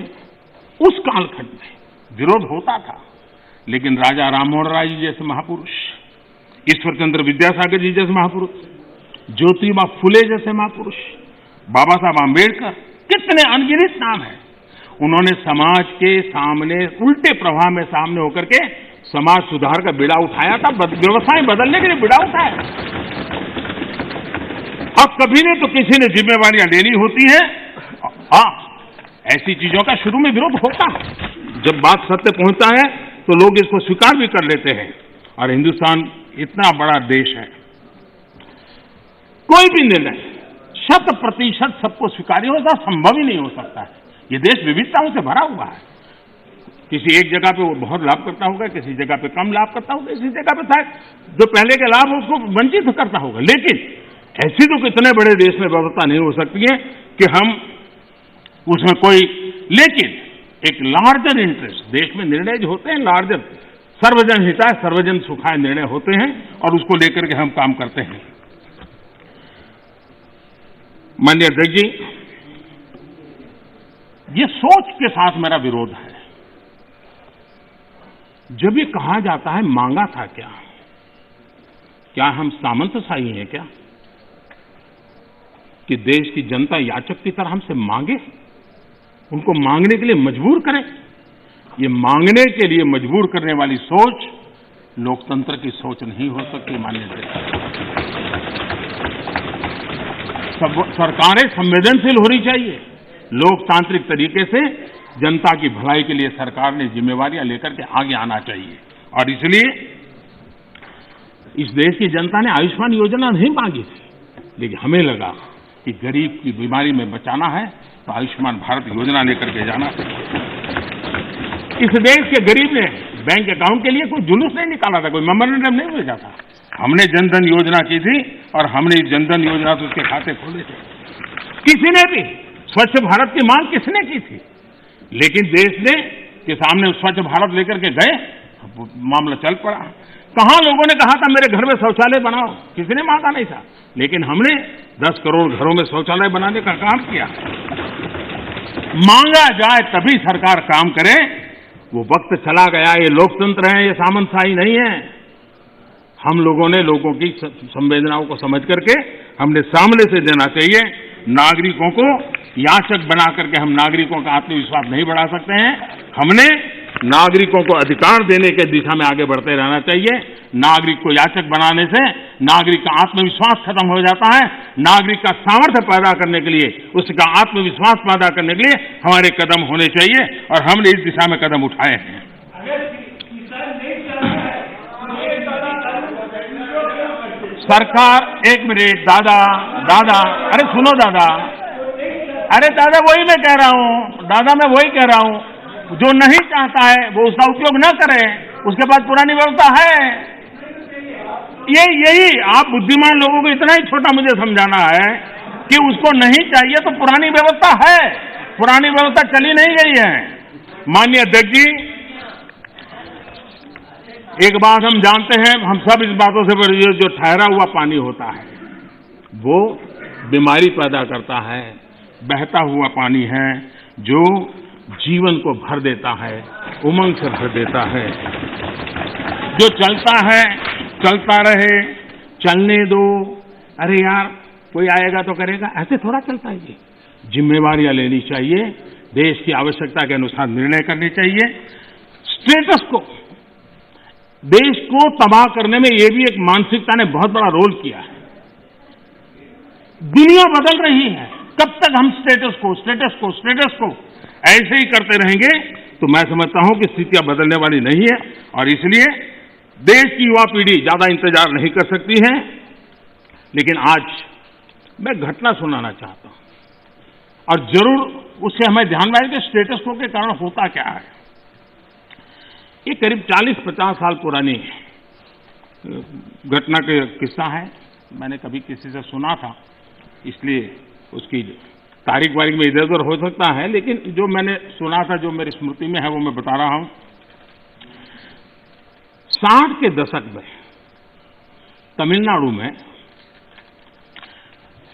उस कालखंड में विरोध होता था, लेकिन राजा राममोहन राय जी जैसे महापुरुष, ईश्वर चंद्र विद्यासागर जी जैसे महापुरुष, ज्योतिबा फुले जैसे महापुरुष, बाबा साहब आंबेडकर, कितने अनगिनत नाम हैं, उन्होंने समाज के सामने उल्टे प्रवाह में सामने होकर के समाज सुधार का बीड़ा उठाया था, व्यवस्थाएं बदलने के लिए बीड़ा उठाया। अब कभी ने तो किसी ने जिम्मेवारियां लेनी होती हैं। हाँ, ऐसी चीजों का शुरू में विरोध होता है, जब बात सत्य पहुंचता है तो लोग इसको स्वीकार भी कर लेते हैं। और हिंदुस्तान इतना बड़ा देश है, कोई भी निर्णय 100% सबको स्वीकार्य होता संभव ही नहीं हो सकता है। ये देश विविधताओं से भरा हुआ है। किसी एक जगह पे वो बहुत लाभ करता होगा, किसी जगह पे कम लाभ करता होगा, किसी जगह पे शायद जो पहले के लाभ उसको वंचित करता होगा। लेकिन ऐसी तो कितने बड़े देश में व्यवस्था नहीं हो सकती है कि हम उसमें कोई, लेकिन एक लार्जर इंटरेस्ट, देश में निर्णय जो होते हैं लार्जर, सर्वजन हिताय सर्वजन सुखाय निर्णय होते हैं और उसको लेकर के हम काम करते हैं। माननीय अध्यक्ष जी, ये सोच के साथ मेरा विरोध है। जब ये कहा जाता है मांगा था क्या हम सामंतशाही हैं क्या कि देश की जनता याचक की तरह हमसे मांगे, उनको मांगने के लिए मजबूर करें? ये मांगने के लिए मजबूर करने वाली सोच लोकतंत्र की सोच नहीं हो सकती। माननीय सरकारें संवेदनशील होनी चाहिए। लोकतांत्रिक तरीके से जनता की भलाई के लिए सरकार ने जिम्मेवारियां लेकर के आगे आना चाहिए। और इसलिए इस देश की जनता ने आयुष्मान योजना नहीं मांगी थी, लेकिन हमें लगा कि गरीब की बीमारी में बचाना है तो आयुष्मान भारत योजना लेकर के जाना चाहिए। इस देश के गरीब ने बैंक अकाउंट के लिए कोई जुलूस नहीं निकाला था, कोई मेमोरेंडम नहीं भेजा था। हमने जनधन योजना की थी और हमने इस जनधन योजना से उसके खाते खोले थे। किसी ने भी स्वच्छ भारत की मांग किसने की थी, लेकिन देश ने के सामने स्वच्छ भारत लेकर के गए, मामला चल पड़ा। कहां लोगों ने कहा था मेरे घर में शौचालय बनाओ, किसी ने मांगा नहीं था, लेकिन हमने 10 करोड़ घरों में शौचालय बनाने का काम किया। मांगा जाए तभी सरकार काम करे, वो वक्त चला गया। ये लोकतंत्र है, ये सामंतशाही नहीं है। हम लोगों ने लोगों की संवेदनाओं को समझ करके हमने सामने से देना चाहिए। नागरिकों को याचक बना करके हम नागरिकों का आत्मविश्वास नहीं बढ़ा सकते हैं। हमने नागरिकों को अधिकार देने के दिशा में आगे बढ़ते रहना चाहिए। नागरिक को याचक बनाने से नागरिक का आत्मविश्वास खत्म हो जाता है। नागरिक का सामर्थ्य पैदा करने के लिए, उसका आत्मविश्वास पैदा करने के लिए हमारे कदम होने चाहिए और हमने इस दिशा में कदम उठाए हैं। सरकार, एक मिनट दादा, अरे सुनो दादा, अरे दादा वही मैं कह रहा हूं, दादा मैं वही कह रहा हूं, जो नहीं चाहता है वो उसका उपयोग न करे, उसके पास पुरानी व्यवस्था है। यही आप बुद्धिमान लोगों को इतना ही छोटा मुझे समझाना है कि उसको नहीं चाहिए तो पुरानी व्यवस्था है, पुरानी व्यवस्था चली नहीं गई है। माननीय अध्यक्ष जी, एक बात हम जानते हैं, हम सब इस बातों से, जो ठहरा हुआ पानी होता है वो बीमारी पैदा करता है। बहता हुआ पानी है जो जीवन को भर देता है, उमंग से भर देता है। जो चलता है चलता रहे, चलने दो, अरे यार कोई आएगा तो करेगा, ऐसे थोड़ा चलता है। ये जिम्मेवारियां लेनी चाहिए, देश की आवश्यकता के अनुसार निर्णय करने चाहिए। स्टेटस को, देश को तबाह करने में ये भी एक मानसिकता ने बहुत बड़ा रोल किया है। दुनिया बदल रही है, कब तक हम स्टेटस को ऐसे ही करते रहेंगे तो मैं समझता हूं कि स्थितियां बदलने वाली नहीं है, और इसलिए देश की युवा पीढ़ी ज्यादा इंतजार नहीं कर सकती है। लेकिन आज मैं घटना सुनाना चाहता हूं, और जरूर उससे हमें ध्यान में आए कि स्टेटस को के कारण होता क्या है। ये करीब 40-50 साल पुरानी घटना का किस्सा है। मैंने कभी किसी से सुना था, इसलिए उसकी तारीख वारीख में इधर उधर हो सकता है, लेकिन जो मैंने सुना था, जो मेरी स्मृति में है, वो मैं बता रहा हूं। 60 के दशक में तमिलनाडु में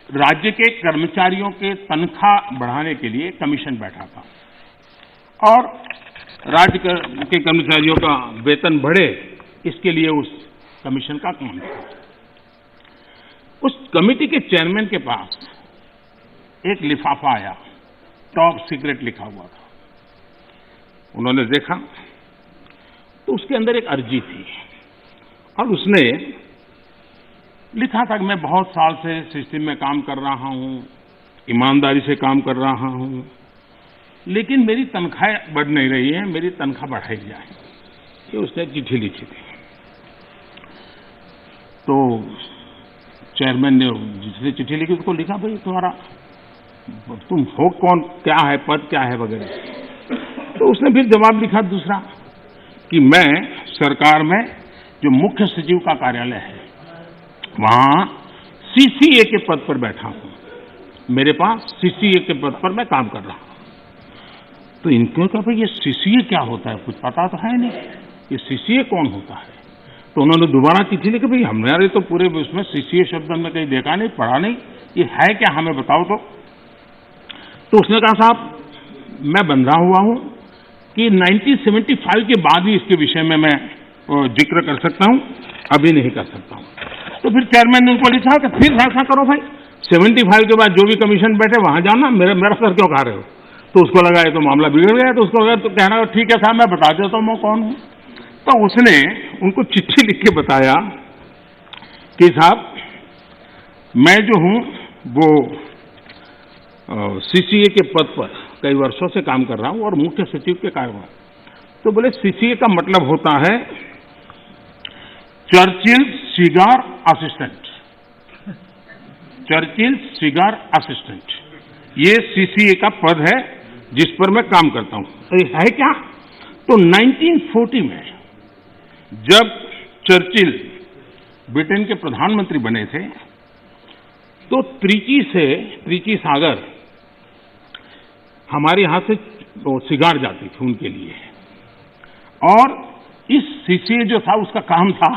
राज्य के कर्मचारियों के तनख्वाह बढ़ाने के लिए कमीशन बैठा था, और राज्य के कर्मचारियों का वेतन बढ़े, इसके लिए उस कमीशन का काम था। उस कमेटी के चेयरमैन के पास एक लिफाफा आया, टॉप सीक्रेट लिखा हुआ था। उन्होंने देखा तो उसके अंदर एक अर्जी थी, और उसने लिखा था कि मैं बहुत साल से सिस्टम में काम कर रहा हूं, ईमानदारी से काम कर रहा हूं, लेकिन मेरी तनख्वाह बढ़ नहीं रही है, मेरी तनख्वाह बढ़ाई जाए। ये उसने चिट्ठी लिखी थी। तो चेयरमैन ने जिसने चिट्ठी लिखी उसको लिखा, भाई तुम हो कौन, क्या है पद, क्या है वगैरह। तो उसने फिर जवाब लिखा दूसरा कि मैं सरकार में जो मुख्य सचिव का कार्यालय है, वहां सीसीए के पद पर बैठा हूं, मेरे पास सीसीए के पद पर मैं काम कर रहा हूं। तो इनको कहा, भाई ये सीसीए क्या होता है, कुछ पता तो है नहीं, ये सीसीए कौन होता है। तो उन्होंने दोबारा चिट्ठी लिखी, भाई हमारे तो पूरे उसमें सीसीए शब्द हमने कहीं देखा नहीं, पढ़ा नहीं, ये है क्या, हमें बताओ। तो उसने कहा, साहब मैं बंधा हुआ हूं कि 1975 के बाद ही इसके विषय में मैं जिक्र कर सकता हूं, अभी नहीं कर सकता हूं। तो फिर चेयरमैन ने उनको लिखा कि फिर ऐसा करो भाई, 75 के बाद जो भी कमीशन बैठे वहां जाना, मेरा सर क्यों खा रहे हो। तो उसको लगा ये तो मामला बिगड़ गया, तो उसको लगा तो कहना ठीक है साहब, मैं बता देता हूं मैं कौन हूं। तो उसने उनको चिट्ठी लिख के बताया कि साहब मैं जो हूं वो सीसीए के पद पर कई वर्षों से काम कर रहा हूं, और मुख्य सचिव के कार्य। तो बोले सीसीए का मतलब होता है Churchill cigar assistant, Churchill cigar assistant, ये सीसीए का पद है जिस पर मैं काम करता हूं। तो ये है क्या। तो 1940 में जब चर्चिल ब्रिटेन के प्रधानमंत्री बने थे, तो त्रिची सागर हमारे यहां से सिगार जाती थी उनके लिए, और इस सीसीए जो था उसका काम था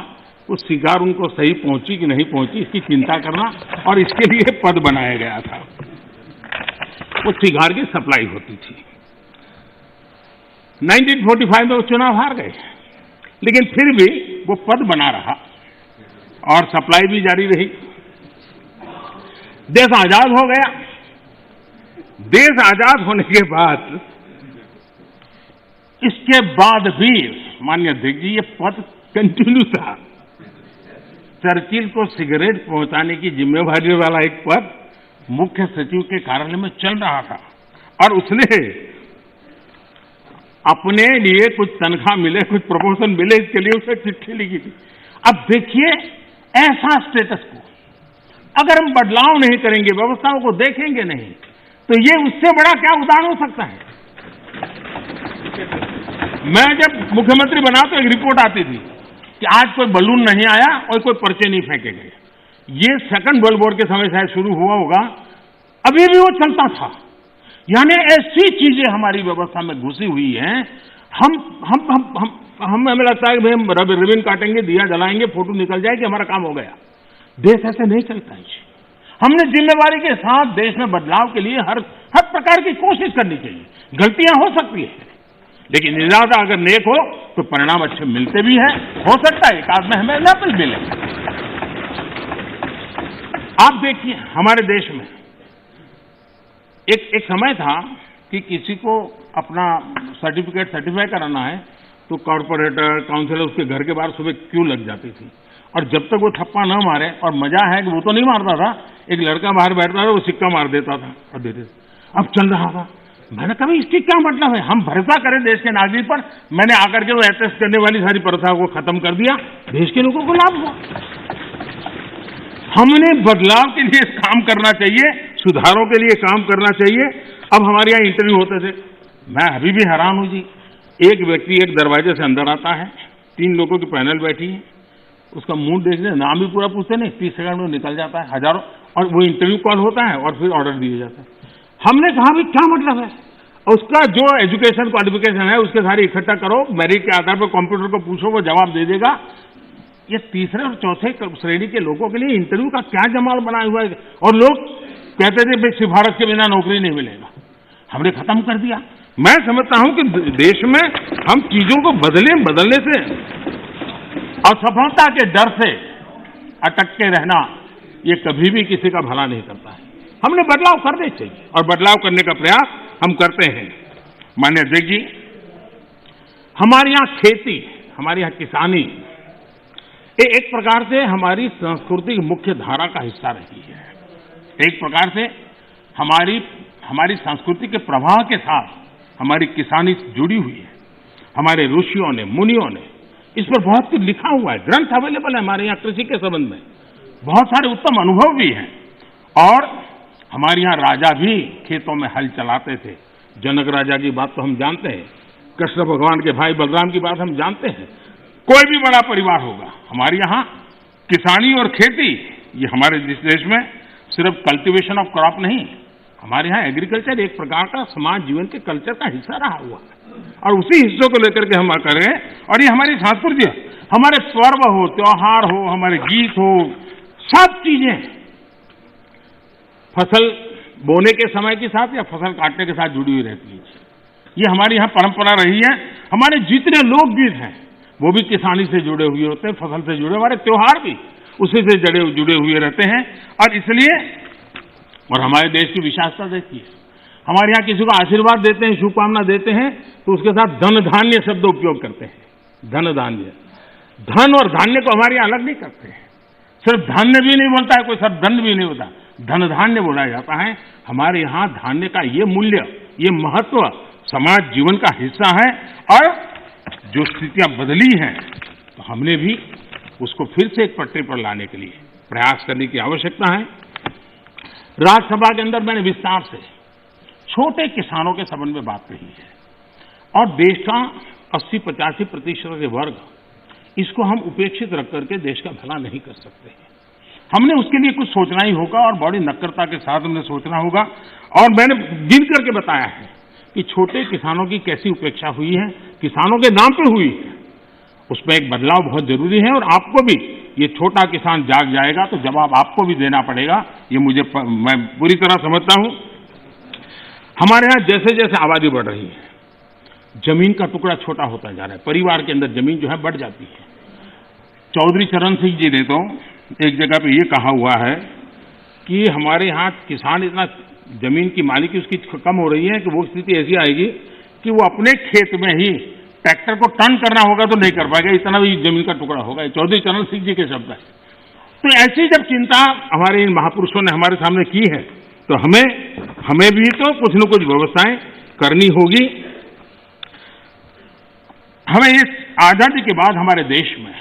वो सिगार उनको सही पहुंची कि नहीं पहुंची इसकी चिंता करना, और इसके लिए पद बनाया गया था। वो सिगार की सप्लाई होती थी। 1945 में वो चुनाव हार गए, लेकिन फिर भी वो पद बना रहा और सप्लाई भी जारी रही। देश आजाद हो गया। देश आजाद होने के बाद इसके बाद भी माननीय अध्यक्ष जी ये पद कंटिन्यू था। चर्चिल को सिगरेट पहुंचाने की जिम्मेवारी वाला एक पद मुख्य सचिव के कार्यालय में चल रहा था, और उसने अपने लिए कुछ तनख्वाह मिले, कुछ प्रमोशन मिले, इसके लिए उसे चिट्ठी लिखी थी। अब देखिए ऐसा स्टेटस को अगर हम बदलाव नहीं करेंगे, व्यवस्थाओं को देखेंगे नहीं, तो ये उससे बड़ा क्या उदाहरण हो सकता है। मैं जब मुख्यमंत्री बना तो एक रिपोर्ट आती थी कि आज कोई बलून नहीं आया और कोई पर्चे नहीं फेंके गए। ये सेकंड वर्ल्ड वॉर के समय शायद शुरू हुआ होगा, अभी भी वो चलता था। यानी ऐसी चीजें हमारी व्यवस्था में घुसी हुई हैं। हमें लगता है कि भाई हम रिबन काटेंगे, दिया जलाएंगे, फोटो निकल जाएगी, हमारा काम हो गया। देश ऐसे नहीं चलता है। हमने जिम्मेवारी के साथ देश में बदलाव के लिए हर प्रकार की कोशिश करनी चाहिए। गलतियां हो सकती है, लेकिन इरादा अगर नेक हो तो परिणाम अच्छे मिलते भी हैं। हो सकता है एक आध में हमें न भी मिले। आप देखिए हमारे देश में एक समय था कि किसी को अपना सर्टिफाई कराना है तो कॉर्पोरेटर, काउंसिलर उसके घर के बाहर सुबह क्यों लग जाती थी, और जब तक वो थप्पा न मारे, और मजा है कि वो तो नहीं मारता था, एक लड़का बाहर बैठता था, वो सिक्का मार देता था और देते। अब चल रहा था मैंने कहा इसकी क्या मतलब है, हम भरोसा करें देश के नागरिक पर। मैंने आकर के वो अटेस्ट करने वाली सारी प्रथा को खत्म कर दिया, देश के लोगों को लाभ हुआ। हमने बदलाव के लिए काम करना चाहिए, सुधारों के लिए काम करना चाहिए। अब हमारे यहाँ इंटरव्यू होते थे, मैं अभी भी हैरान हूं जी। एक व्यक्ति एक दरवाजे से अंदर आता है, 3 लोगों की पैनल बैठी है, उसका मुंह देखने नाम भी पूरा पूछते नहीं, 30 सेकंड में निकल जाता है हजारों, और वो इंटरव्यू कॉल होता है और फिर ऑर्डर दिया जाता है। हमने कहा भाई क्या मतलब है, उसका जो एजुकेशन क्वालिफिकेशन है उसके सारे इकट्ठा करो, मेरिट के आधार पर कंप्यूटर को पूछो, वो जवाब दे देगा। ये तीसरे और चौथे श्रेणी के लोगों के लिए इंटरव्यू का क्या जमाल बनाया हुआ है। और लोग कहते थे भाई सिफारिश के बिना नौकरी नहीं मिलेगा, हमने खत्म कर दिया। मैं समझता हूं कि देश में हम चीजों को बदलने से, असफलता के डर से अटक के रहना, ये कभी भी किसी का भला नहीं करता है। हमने बदलाव करने चाहिए और बदलाव करने का प्रयास हम करते हैं। माननीय अध्यक्ष जी, हमारे यहां खेती, हमारे यहां किसानी एक प्रकार से हमारी संस्कृति की मुख्य धारा का हिस्सा रही है। एक प्रकार से हमारी संस्कृति के प्रवाह के साथ हमारी किसानी जुड़ी हुई है। हमारे ऋषियों ने, मुनियों ने इस पर बहुत कुछ लिखा हुआ है, ग्रंथ अवेलेबल है हमारे यहाँ कृषि के संबंध में, बहुत सारे उत्तम अनुभव भी हैं। और हमारे यहाँ राजा भी खेतों में हल चलाते थे। जनक राजा की बात तो हम जानते हैं, कृष्ण भगवान के भाई बलराम की बात हम जानते हैं। कोई भी बड़ा परिवार होगा, हमारे यहाँ किसानी और खेती, ये हमारे देश में सिर्फ कल्टीवेशन ऑफ क्रॉप नहीं, हमारे यहाँ एग्रीकल्चर एक प्रकार का समाज जीवन के कल्चर का हिस्सा रहा हुआ है। और उसी हिस्सों को लेकर के हम करें, और ये हमारी संस्कृति है। हमारे पर्व हो, त्योहार हो, हमारे गीत हो, सब चीजें फसल बोने के समय के साथ या फसल काटने के साथ जुड़ी हुई रहती है। ये हमारी यहाँ परंपरा रही है। हमारे जितने लोकगीत हैं वो भी किसानी से जुड़े हुए होते हैं, फसल से जुड़े। हमारे त्योहार भी उसी से जुड़े हुए रहते हैं। और इसलिए, और हमारे देश की विशालता देखिए, हमारे यहाँ किसी को आशीर्वाद देते हैं, शुभकामना देते हैं, तो उसके साथ धन धान्य शब्द उपयोग करते हैं। धन धान्य, धन और धान्य को हमारे यहाँ अलग नहीं करते हैं। सिर्फ धान्य भी नहीं बोलता है कोई, सिर्फ धन भी नहीं होता, धन धान्य बोला जाता है। हमारे यहाँ धान्य का ये मूल्य, ये महत्व समाज जीवन का हिस्सा है। और जो स्थितियां बदली हैं, तो हमने भी उसको फिर से एक पटरी पर लाने के लिए प्रयास करने की आवश्यकता है। राज्यसभा के अंदर मैंने विस्तार से छोटे किसानों के संबंध में बात कही है। और देश का 80-85% वर्ग, इसको हम उपेक्षित रख करके देश का भला नहीं कर सकते हैं। हमने उसके लिए कुछ सोचना ही होगा और बड़ी नक्करता के साथ हमने सोचना होगा। और मैंने गिन करके बताया है कि छोटे किसानों की कैसी उपेक्षा हुई है, किसानों के नाम पे हुई है। उसमें एक बदलाव बहुत जरूरी है। और आपको भी, ये छोटा किसान जाग जाएगा तो जवाब आपको भी देना पड़ेगा, ये मैं पूरी तरह समझता हूं। हमारे यहां जैसे जैसे आबादी बढ़ रही है, जमीन का टुकड़ा छोटा होता जा रहा है, परिवार के अंदर जमीन जो है बढ़ जाती है। चौधरी चरण सिंह जी ने तो एक जगह पे ये कहा हुआ है कि हमारे यहाँ किसान इतना जमीन की मालिकी उसकी कम हो रही है कि वो स्थिति ऐसी आएगी कि वो अपने खेत में ही ट्रैक्टर को टर्न करना होगा तो नहीं कर पाएगा, इतना भी जमीन का टुकड़ा होगा। चौधरी चरण सिंह जी के शब्द है। तो ऐसी जब चिंता हमारे इन महापुरुषों ने हमारे सामने की है, तो हमें भी तो कुछ न कुछ व्यवस्थाएं करनी होगी। हमें इस आजादी के बाद हमारे देश में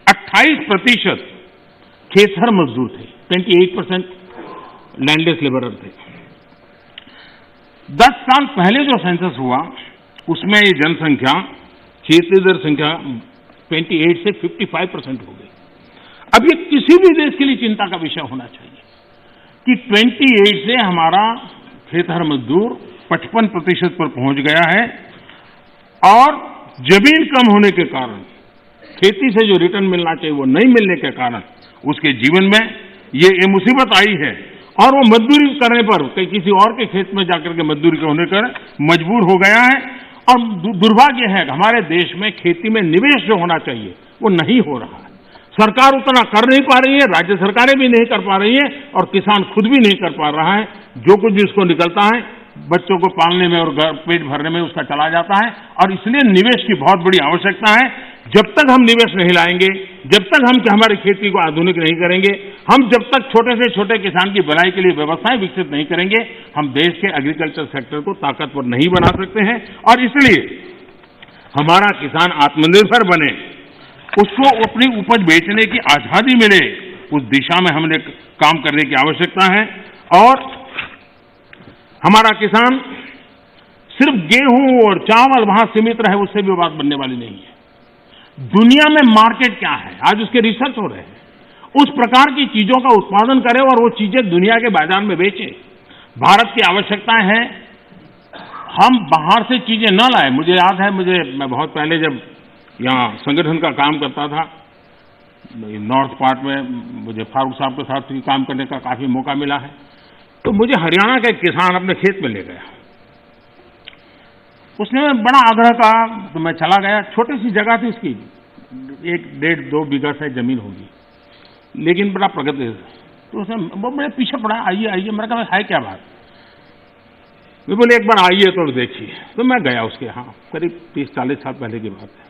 28% खेतहर मजदूर थे, 28% लैंडलेस लेबरर थे। 10 साल पहले जो सेंसस हुआ उसमें ये जनसंख्या, खेतीहर संख्या 28 से 55% हो गई। अब ये किसी भी देश के लिए चिंता का विषय होना चाहिए कि 28 से हमारा खेतहर मजदूर 55% पर पहुंच गया है। और जमीन कम होने के कारण, खेती से जो रिटर्न मिलना चाहिए वो नहीं मिलने के कारण उसके जीवन में ये मुसीबत आई है। और वो मजदूरी करने पर, किसी और के खेत में जाकर के मजदूरी होने पर मजबूर हो गया है। और दुर्भाग्य है कि हमारे देश में खेती में निवेश जो होना चाहिए वो नहीं हो रहा है। सरकार उतना कर नहीं पा रही है, राज्य सरकारें भी नहीं कर पा रही है, और किसान खुद भी नहीं कर पा रहा है। जो कुछ भी उसको निकलता है बच्चों को पालने में और पेट भरने में उसका चला जाता है। और इसलिए निवेश की बहुत बड़ी आवश्यकता है। जब तक हम निवेश नहीं लाएंगे, जब तक हम हमारी खेती को आधुनिक नहीं करेंगे, हम जब तक छोटे से छोटे किसान की भलाई के लिए व्यवस्थाएं विकसित नहीं करेंगे, हम देश के एग्रीकल्चर सेक्टर को ताकतवर नहीं बना सकते हैं। और इसलिए हमारा किसान आत्मनिर्भर बने, उसको अपनी उपज बेचने की आजादी मिले, उस दिशा में हमने काम करने की आवश्यकता है। और हमारा किसान सिर्फ गेहूं और चावल वहां सीमित रहे, उससे भी बात बनने वाली नहीं है। दुनिया में मार्केट क्या है, आज उसके रिसर्च हो रहे हैं, उस प्रकार की चीजों का उत्पादन करें और वो चीजें दुनिया के बाजार में बेचें। भारत की आवश्यकता है हम बाहर से चीजें न लाएं। मुझे याद है, मैं बहुत पहले जब यहाँ संगठन का काम करता था, नॉर्थ पार्ट में मुझे फारूक साहब के साथ काम करने का काफी मौका मिला है, तो मुझे हरियाणा का एक किसान अपने खेत में ले गया। उसने बड़ा आग्रह कहा, तो मैं चला गया। छोटी सी जगह थी उसकी, 1-1.5-2 बीघा से जमीन होगी, लेकिन बड़ा प्रगति। तो उसने वो मेरे पीछे पड़ा, आइए आइए। मैंने कहा है क्या बात? वे बोले एक बार आइए तो देखिए। तो मैं गया उसके यहाँ, करीब 30-40 साल पहले की बात है,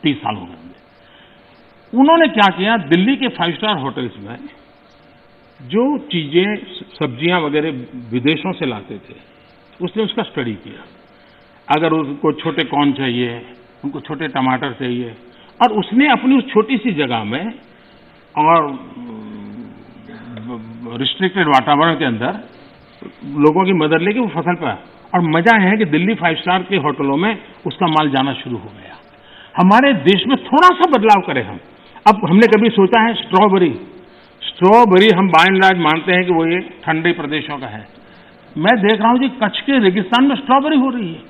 30 साल हो गए। उन्होंने क्या किया, दिल्ली के 5 स्टार होटल्स में जो चीजें सब्जियां वगैरह विदेशों से लाते थे, उसने उसका स्टडी किया। अगर उनको छोटे कॉर्न चाहिए, उनको छोटे टमाटर चाहिए, और उसने अपनी उस छोटी सी जगह में और रिस्ट्रिक्टेड वातावरण के अंदर लोगों की मदद लेके वो फसल पर। और मजा है कि दिल्ली 5 स्टार के होटलों में उसका माल जाना शुरू हो गया। हमारे देश में थोड़ा सा बदलाव करें हम। अब हमने कभी सोचा है स्ट्रॉबेरी हम बाय एंड लार्ज मानते हैं कि वो ये ठंडे प्रदेशों का है। मैं देख रहा हूं जी कच्छ के रेगिस्तान में स्ट्रॉबेरी हो रही है।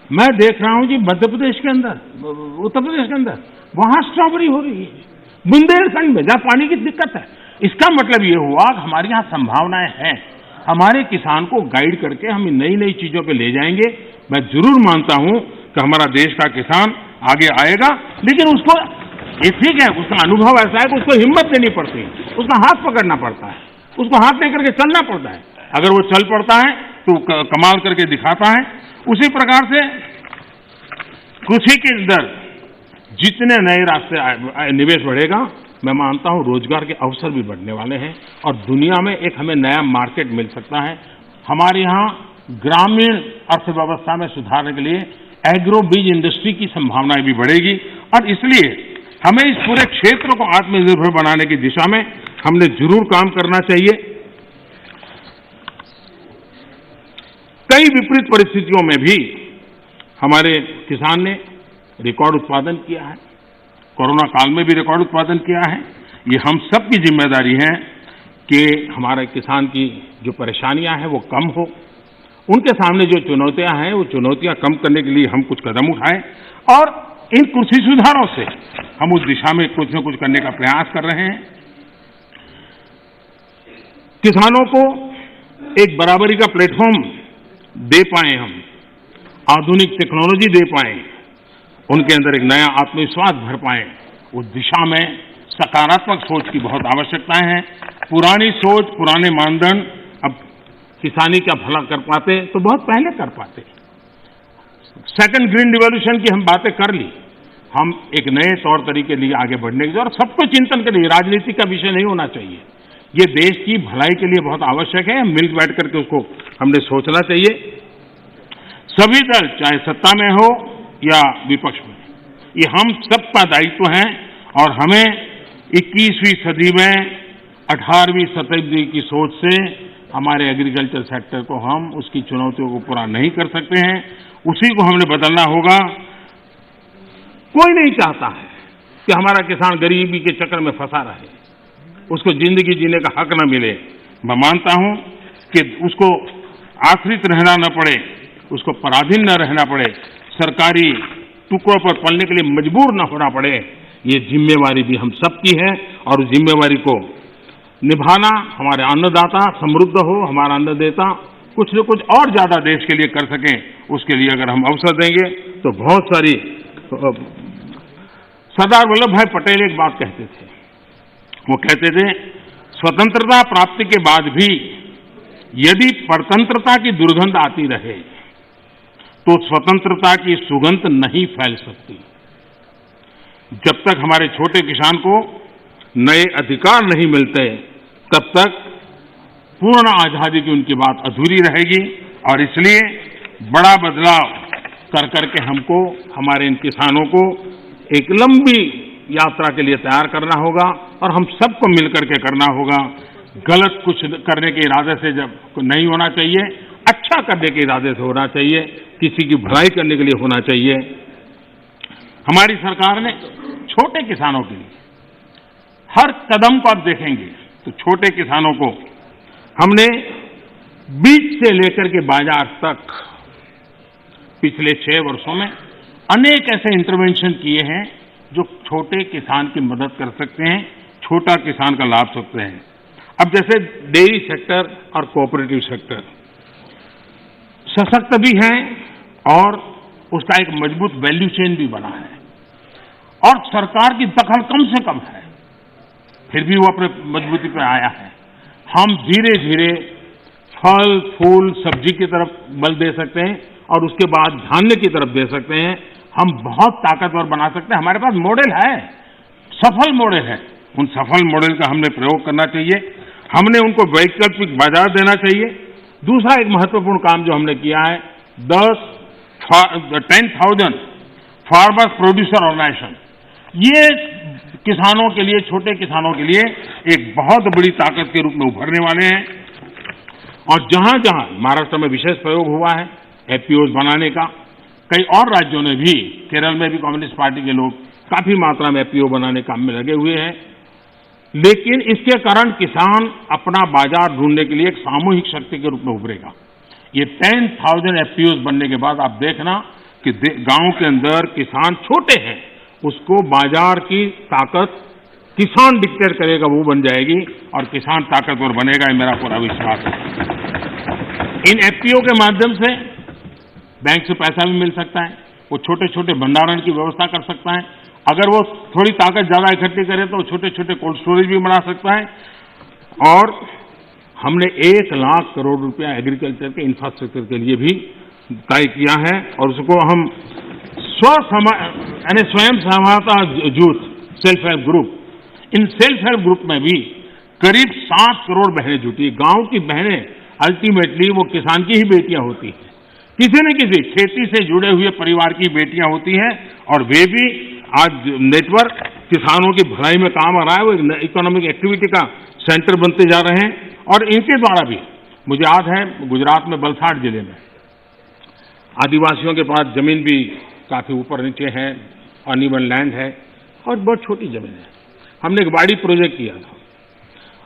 मैं देख रहा हूं जी मध्य प्रदेश के अंदर, उत्तर प्रदेश के अंदर, वहां स्ट्रॉबेरी हो रही है। बुंदेलखंड में जहां पानी की दिक्कत है। इसका मतलब ये हुआ कि हमारे यहाँ संभावनाएं हैं। हमारे किसान को गाइड करके हम नई नई चीजों पे ले जाएंगे। मैं जरूर मानता हूं कि हमारा देश का किसान आगे आएगा, लेकिन उसको ये ठीक है, उसका अनुभव ऐसा है कि उसको हिम्मत देनी पड़ती है, उसका हाथ पकड़ना पड़ता है, उसको हाथ लेकर के चलना पड़ता है। अगर वो चल पड़ता है तो कमाल करके दिखाता है। उसी प्रकार से कृषि के अंदर जितने नए रास्ते निवेश बढ़ेगा, मैं मानता हूं रोजगार के अवसर भी बढ़ने वाले हैं और दुनिया में एक हमें नया मार्केट मिल सकता है। हमारे यहाँ ग्रामीण अर्थव्यवस्था में सुधारने के लिए एग्रो बीज इंडस्ट्री की संभावनाएं भी बढ़ेगी और इसलिए हमें इस पूरे क्षेत्र को आत्मनिर्भर बनाने की दिशा में हमने जरूर काम करना चाहिए। कई विपरीत परिस्थितियों में भी हमारे किसान ने रिकॉर्ड उत्पादन किया है। कोरोना काल में भी रिकॉर्ड उत्पादन किया है। ये हम सब की जिम्मेदारी है कि हमारे किसान की जो परेशानियां हैं वो कम हो, उनके सामने जो चुनौतियां हैं वो चुनौतियां कम करने के लिए हम कुछ कदम उठाएं और इन कृषि सुधारों से हम उस दिशा में कुछ न कुछ करने का प्रयास कर रहे हैं। किसानों को एक बराबरी का प्लेटफॉर्म दे पाए, हम आधुनिक टेक्नोलॉजी दे पाए, उनके अंदर एक नया आत्मविश्वास भर पाए, उस दिशा में सकारात्मक सोच की बहुत आवश्यकता है। पुरानी सोच, पुराने मानदंड अब किसानी का भला कर पाते तो बहुत पहले कर पाते। सेकंड ग्रीन रिवॉल्यूशन की हम बातें कर ली, हम एक नए तौर तरीके लिए आगे बढ़ने की और सबको चिंतन के लिए, राजनीति का विषय नहीं होना चाहिए। ये देश की भलाई के लिए बहुत आवश्यक है। मिल बैठ करके उसको हमने सोचना चाहिए। सभी दल चाहे सत्ता में हो या विपक्ष में, ये हम सबका दायित्व है और हमें 21वीं सदी में 18वीं शताब्दी की सोच से हमारे एग्रीकल्चर सेक्टर को हम उसकी चुनौतियों को पूरा नहीं कर सकते हैं। उसी को हमने बदलना होगा। कोई नहीं चाहता है कि हमारा किसान गरीबी के चक्कर में फंसा रहे, उसको जिंदगी जीने का हक न मिले। मैं मानता हूं कि उसको आश्रित रहना न पड़े, उसको पराधीन न रहना पड़े, सरकारी टुकड़ों पर पलने के लिए मजबूर न होना पड़े। ये जिम्मेवारी भी हम सबकी है और उस जिम्मेवारी को निभाना, हमारे अन्नदाता समृद्ध हो, हमारा अन्नदाता कुछ न कुछ और ज्यादा देश के लिए कर सकें, उसके लिए अगर हम अवसर देंगे तो बहुत सारी। सरदार वल्लभ भाई पटेल एक बात कहते थे, वो कहते थे स्वतंत्रता प्राप्ति के बाद भी यदि परतंत्रता की दुर्गंध आती रहे तो स्वतंत्रता की सुगंध नहीं फैल सकती। जब तक हमारे छोटे किसान को नए अधिकार नहीं मिलते तब तक पूर्ण आजादी की उनकी बात अधूरी रहेगी। और इसलिए बड़ा बदलाव कर करके हमको हमारे इन किसानों को एक लंबी यात्रा के लिए तैयार करना होगा और हम सबको मिलकर के करना होगा। गलत कुछ करने के इरादे से जब नहीं होना चाहिए, अच्छा करने के इरादे से होना चाहिए, किसी की भलाई करने के लिए होना चाहिए। हमारी सरकार ने छोटे किसानों के लिए हर कदम को आप देखेंगे तो छोटे किसानों को हमने बीज से लेकर के बाजार तक पिछले 6 वर्षों में अनेक ऐसे इंटरवेंशन किए हैं जो छोटे किसान की मदद कर सकते हैं, छोटा किसान का लाभ सकते हैं। अब जैसे डेयरी सेक्टर और कोऑपरेटिव सेक्टर सशक्त भी हैं और उसका एक मजबूत वैल्यू चेन भी बना है और सरकार की दखल कम से कम है, फिर भी वो अपने मजबूती पर आया है। हम धीरे धीरे फल फूल सब्जी की तरफ बल दे सकते हैं और उसके बाद धान्य की तरफ दे सकते हैं। हम बहुत ताकतवर बना सकते हैं। हमारे पास मॉडल है, सफल मॉडल है। उन सफल मॉडल का हमने प्रयोग करना चाहिए। हमने उनको वैकल्पिक बाजार देना चाहिए। दूसरा एक महत्वपूर्ण काम जो हमने किया है 10,000 फार्मर्स प्रोड्यूसर ऑर्गेनाइजेशन, ये किसानों के लिए, छोटे किसानों के लिए एक बहुत बड़ी ताकत के रूप में उभरने वाले हैं। और जहां जहां महाराष्ट्र में विशेष प्रयोग हुआ है एफपीओज बनाने का, कई और राज्यों ने भी, केरल में भी कम्युनिस्ट पार्टी के लोग काफी मात्रा में एफपीओ बनाने काम में लगे हुए हैं। लेकिन इसके कारण किसान अपना बाजार ढूंढने के लिए एक सामूहिक शक्ति के रूप में उभरेगा। ये 10,000 एफपीओज बनने के बाद आप देखना कि गांव के अंदर किसान छोटे हैं, उसको बाजार की ताकत किसान डिक्टेट करेगा, वो बन जाएगी और किसान ताकतवर बनेगा, ये मेरा पूरा विश्वास है। इन एफपीओ के माध्यम से बैंक से पैसा भी मिल सकता है, वो छोटे छोटे भंडारण की व्यवस्था कर सकता है। अगर वो थोड़ी ताकत ज्यादा इकट्ठी करे तो छोटे छोटे कोल्ड स्टोरेज भी बना सकता है। और हमने 1 लाख करोड़ रुपया एग्रीकल्चर के इंफ्रास्ट्रक्चर के लिए भी तय किया है और उसको हम स्वयं सहायता जूथ, सेल्फ हेल्प ग्रुप, इन सेल्फ हेल्प ग्रुप में भी करीब 7 करोड़ बहनें जुटी। गांव की बहनें अल्टीमेटली वो किसान की ही बेटियां होती हैं, किसी न किसी खेती से जुड़े हुए परिवार की बेटियां होती हैं और वे भी आज नेटवर्क किसानों की भलाई में काम आ रहा है। वो एक इकोनॉमिक एक्टिविटी का सेंटर बनते जा रहे हैं। और इनके द्वारा भी, मुझे याद है गुजरात में वलसाड जिले में आदिवासियों के पास जमीन भी काफी ऊपर नीचे है, अनइवन लैंड है और बहुत छोटी जमीन है। हमने एक बाड़ी प्रोजेक्ट किया था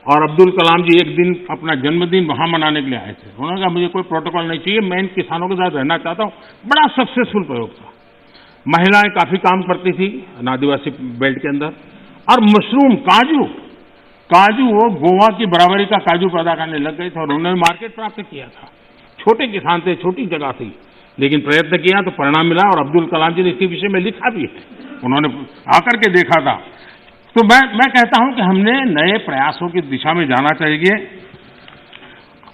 और अब्दुल कलाम जी एक दिन अपना जन्मदिन वहां मनाने के लिए आए थे। उन्होंने कहा मुझे कोई प्रोटोकॉल नहीं चाहिए, मैं इन किसानों के साथ रहना चाहता हूं। बड़ा सक्सेसफुल प्रयोग था। महिलाएं काफी काम करती थी आदिवासी बेल्ट के अंदर। और मशरूम, काजू वो गोवा की बराबरी का काजू पैदा करने लग गए थे और उन्होंने मार्केट प्राप्त किया था। छोटे किसान थे, छोटी जगह थी, लेकिन प्रयत्न किया तो परिणाम मिला। और अब्दुल कलाम जी ने इसके विषय में लिखा भी है, उन्होंने आकर के देखा था। तो मैं कहता हूं कि हमने नए प्रयासों की दिशा में जाना चाहिए।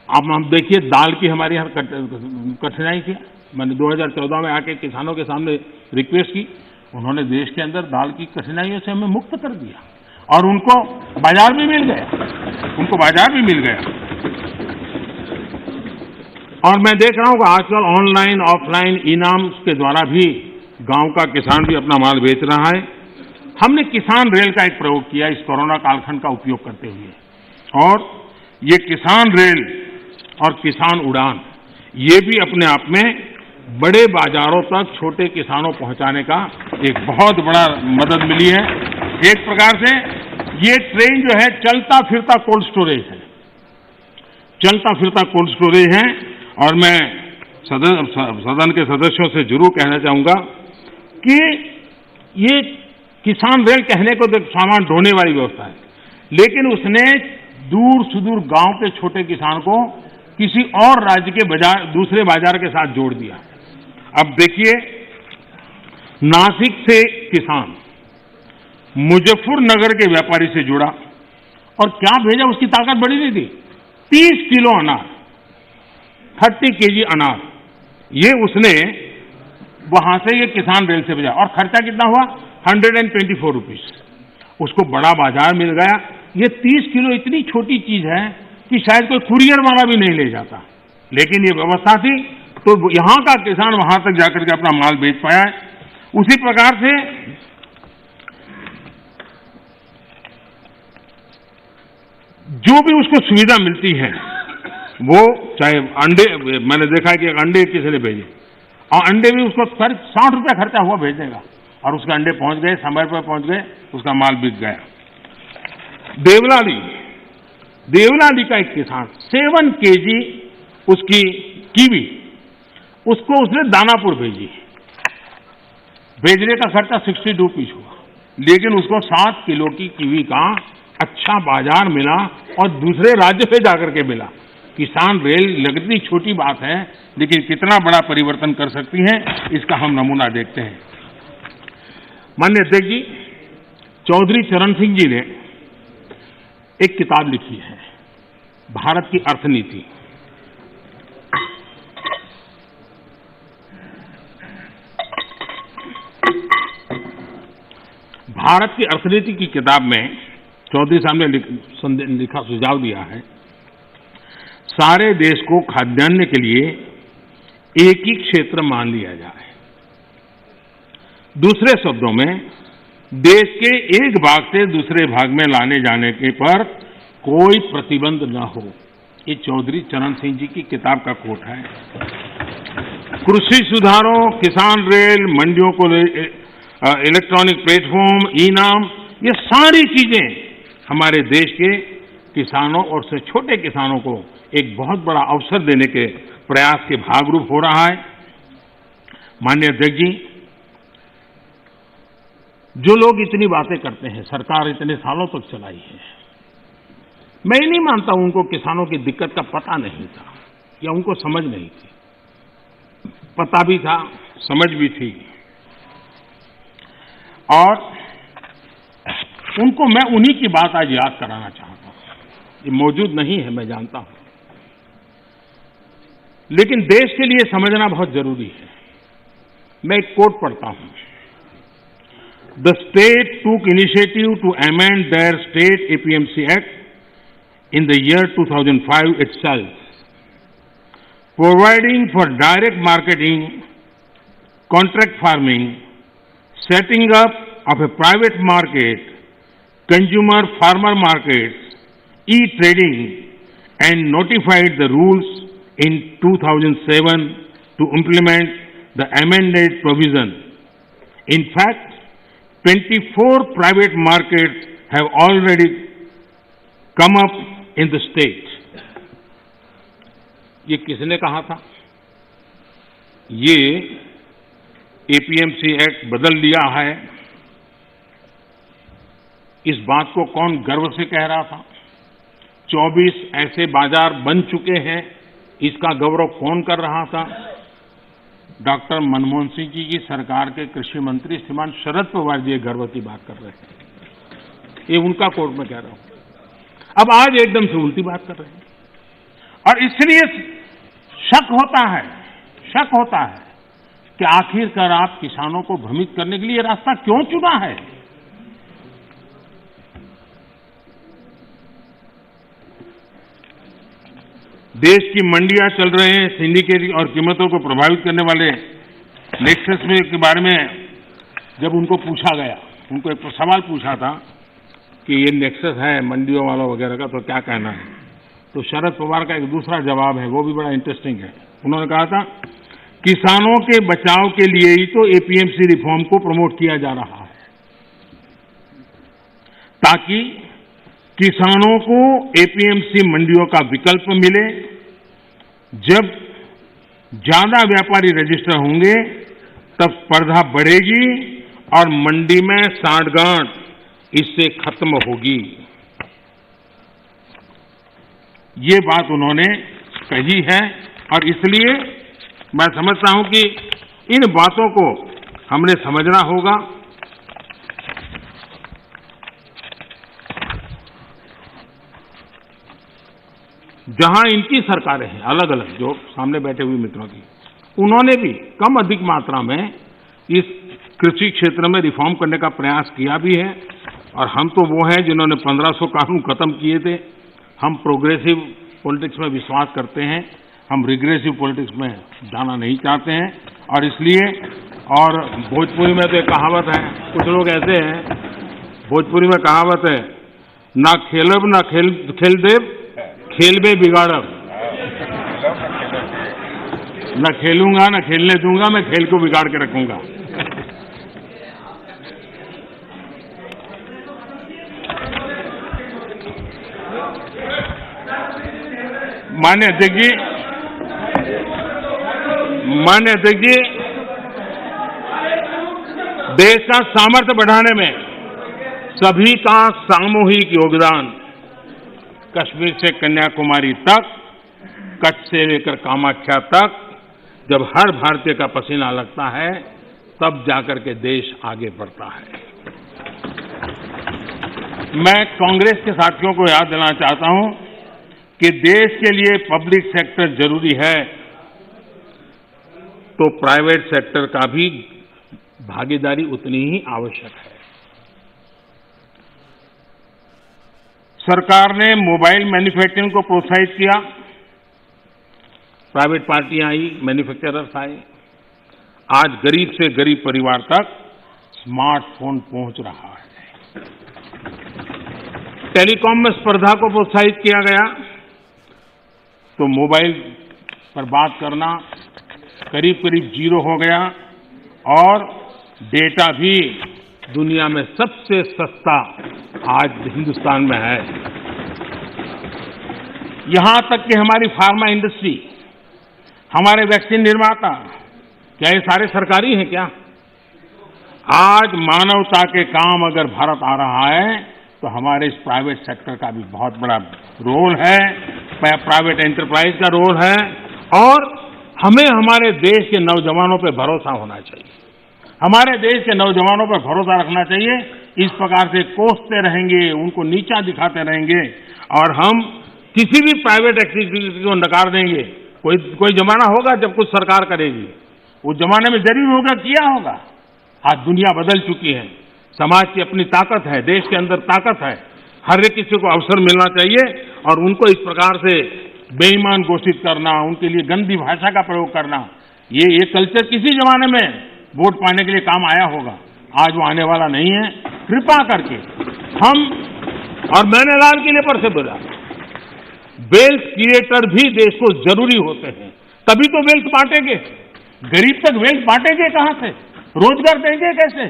अब हम देखिए, दाल की हमारे यहाँ कठिनाई थी। मैंने 2014 में आके किसानों के सामने रिक्वेस्ट की, उन्होंने देश के अंदर दाल की कठिनाइयों से हमें मुक्त कर दिया और उनको बाजार भी मिल गया, और मैं देख रहा हूं कि आजकल ऑनलाइन ऑफलाइन इनाम के द्वारा भी गांव का किसान भी अपना माल बेच रहा है। हमने किसान रेल का एक प्रयोग किया इस कोरोना कालखंड का उपयोग करते हुए, और ये किसान रेल और किसान उड़ान, ये भी अपने आप में बड़े बाजारों तक छोटे किसानों पहुंचाने का एक बहुत बड़ा मदद मिली है। एक प्रकार से ये ट्रेन जो है चलता फिरता कोल्ड स्टोरेज है। और मैं सदन के सदस्यों से जरूर कहना चाहूंगा कि ये किसान रेल कहने को तो सामान ढोने वाली व्यवस्था है, लेकिन उसने दूर सुदूर गांव के छोटे किसान को किसी और राज्य के बाजार, दूसरे बाजार के साथ जोड़ दिया। अब देखिए, नासिक से किसान मुजफ्फरनगर के व्यापारी से जुड़ा और क्या भेजा, उसकी ताकत बड़ी नहीं थी। 30 किलो अनार, 30 केजी अनार, ये उसने वहां से ये किसान रेल से भेजा और खर्चा कितना हुआ, 124 रुपीज, उसको बड़ा बाजार मिल गया। ये 30 किलो इतनी छोटी चीज है कि शायद कोई कुरियर वाला भी नहीं ले जाता, लेकिन ये व्यवस्था थी तो यहां का किसान वहां तक जाकर के अपना माल बेच पाया है। उसी प्रकार से जो भी उसको सुविधा मिलती है, वो चाहे अंडे, मैंने देखा है कि एक अंडे किसी ने भेजे और अंडे भी उसको करीब 60 रुपया खर्चा हुआ भेजने का, और उसके अंडे पहुंच गए, समय पर पहुंच गए, उसका माल बिक गया। देवलाली का एक किसान 7 kg उसकी कीवी, उसको उसने दानापुर भेजी, भेजने का खर्चा 62 रुपीज हुआ, लेकिन उसको 7 किलो की कीवी का अच्छा बाजार मिला और दूसरे राज्य से जाकर के मिला। किसान रेल लगती छोटी बात है, लेकिन कितना बड़ा परिवर्तन कर सकती है, इसका हम नमूना देखते हैं। माननीय अध्यक्ष जी, चौधरी चरण सिंह जी ने एक किताब लिखी है, भारत की अर्थनीति। भारत की अर्थनीति की किताब में चौधरी साहब ने लिखा, सुझाव दिया है, सारे देश को खाद्यान्न के लिए एक ही क्षेत्र मान लिया जाए। दूसरे शब्दों में, देश के एक भाग से दूसरे भाग में लाने जाने के पर कोई प्रतिबंध न हो। ये चौधरी चरण सिंह जी की किताब का कोट है। कृषि सुधारों, किसान रेल, मंडियों को इलेक्ट्रॉनिक प्लेटफॉर्म, ई-नाम, ये सारी चीजें हमारे देश के किसानों और से छोटे किसानों को एक बहुत बड़ा अवसर देने के प्रयास के भागरूप हो रहा है। माननीय अध्यक्ष जी, जो लोग इतनी बातें करते हैं, सरकार इतने सालों तक चलाई है, मैं नहीं मानता उनको किसानों की दिक्कत का पता नहीं था या उनको समझ नहीं थी। पता भी था, समझ भी थी, और उनको मैं उन्हीं की बात आज याद कराना चाहता हूं। ये मौजूद नहीं है, मैं जानता हूं, लेकिन देश के लिए समझना बहुत जरूरी है। मैं एक कोट पढ़ता हूं। The state took initiative to amend their state APMC act in the year 2005 itself, providing for direct marketing, contract farming, setting up of a private market, consumer farmer markets, e-trading, and notified the rules in 2007 to implement the amended provision. In fact, 24 private markets have already come up in the state. ये किसने कहा था? ये APMC act बदल लिया है। इस बात को कौन गर्व से कह रहा था? 24 ऐसे बाजार बन चुके हैं, इसका गौरव कौन कर रहा था? डॉक्टर मनमोहन सिंह जी की सरकार के कृषि मंत्री श्रीमान शरद पवार जी गर्व की बात कर रहे हैं। ये उनका कोर्ट में कह रहा हूं। अब आज एकदम से उल्टी बात कर रहे हैं, और इसलिए शक होता है कि आखिरकार आप किसानों को भ्रमित करने के लिए रास्ता क्यों चुना है? देश की मंडियां चल रहे हैं, सिंडिकेट और कीमतों को प्रभावित करने वाले नेक्सस में के बारे में जब उनको पूछा गया, उनको एक सवाल पूछा था कि ये नेक्सस है मंडियों वाला वगैरह का, तो क्या कहना है? तो शरद पवार का एक दूसरा जवाब है, वो भी बड़ा इंटरेस्टिंग है। उन्होंने कहा था, किसानों के बचाव के लिए ही तो एपीएमसी रिफॉर्म को प्रमोट किया जा रहा है, ताकि किसानों को एपीएमसी मंडियों का विकल्प मिले। जब ज्यादा व्यापारी रजिस्टर होंगे, तब स्पर्धा बढ़ेगी और मंडी में सांठगांठ इससे खत्म होगी। ये बात उन्होंने कही है, और इसलिए मैं समझता हूं कि इन बातों को हमने समझना होगा। जहां इनकी सरकारें हैं अलग अलग, जो सामने बैठे हुए मित्रों की, उन्होंने भी कम अधिक मात्रा में इस कृषि क्षेत्र में रिफॉर्म करने का प्रयास किया भी है। और हम तो वो हैं जिन्होंने 1500 कानून खत्म किए थे। हम प्रोग्रेसिव पॉलिटिक्स में विश्वास करते हैं, हम रिग्रेसिव पॉलिटिक्स में जाना नहीं चाहते हैं। और इसलिए, और भोजपुरी में तो एक कहावत है, कुछ लोग ऐसे हैं, भोजपुरी में कहावत है, ना खेलब ना खेल देव, खेलबे बिगाड़ब। न खेलूंगा न खेलने दूंगा, मैं खेल को बिगाड़ के रखूंगा। माननीय अध्यक्ष जी, देश का सामर्थ्य बढ़ाने में सभी का सामूहिक योगदान, कश्मीर से कन्याकुमारी तक, कच्छ से लेकर कामाख्या तक, जब हर भारतीय का पसीना लगता है तब जाकर के देश आगे बढ़ता है। मैं कांग्रेस के साथियों को याद दिलाना चाहता हूं कि देश के लिए पब्लिक सेक्टर जरूरी है तो प्राइवेट सेक्टर का भी भागीदारी उतनी ही आवश्यक है। सरकार ने मोबाइल मैन्युफैक्चरिंग को प्रोत्साहित किया, प्राइवेट पार्टियां आई, मैन्युफैक्चरर्स आए। आज गरीब से गरीब परिवार तक स्मार्टफोन पहुंच रहा है। टेलीकॉम में स्पर्धा को प्रोत्साहित किया गया तो मोबाइल पर बात करना करीब करीब 0 हो गया और डेटा भी दुनिया में सबसे सस्ता आज हिंदुस्तान में है। यहां तक कि हमारी फार्मा इंडस्ट्री, हमारे वैक्सीन निर्माता, क्या ये सारे सरकारी हैं क्या? आज मानवता के काम अगर भारत आ रहा है तो हमारे इस प्राइवेट सेक्टर का भी बहुत बड़ा रोल है, प्राइवेट एंटरप्राइज का रोल है। और हमें हमारे देश के नौजवानों पर भरोसा होना चाहिए, हमारे देश के नौजवानों पर भरोसा रखना चाहिए। इस प्रकार से कोसते रहेंगे, उनको नीचा दिखाते रहेंगे और हम किसी भी प्राइवेट एक्टिविटी को नकार देंगे। कोई जमाना होगा जब कुछ सरकार करेगी, उस जमाने में जरूर होगा, किया होगा। आज दुनिया बदल चुकी है, समाज की अपनी ताकत है, देश के अंदर ताकत है। हर एक किसी को अवसर मिलना चाहिए और उनको इस प्रकार से बेईमान घोषित करना, उनके लिए गंदी भाषा का प्रयोग करना, ये कल्चर किसी जमाने में वोट पाने के लिए काम आया होगा, आज वो आने वाला नहीं है। कृपा करके हम, और मैंने लाल किले पर से बोला, वेल्थ क्रिएटर भी देश को जरूरी होते हैं, तभी तो वेल्थ बांटेंगे। गरीब तक वेल्थ बांटेंगे कहां से, रोजगार देंगे कैसे?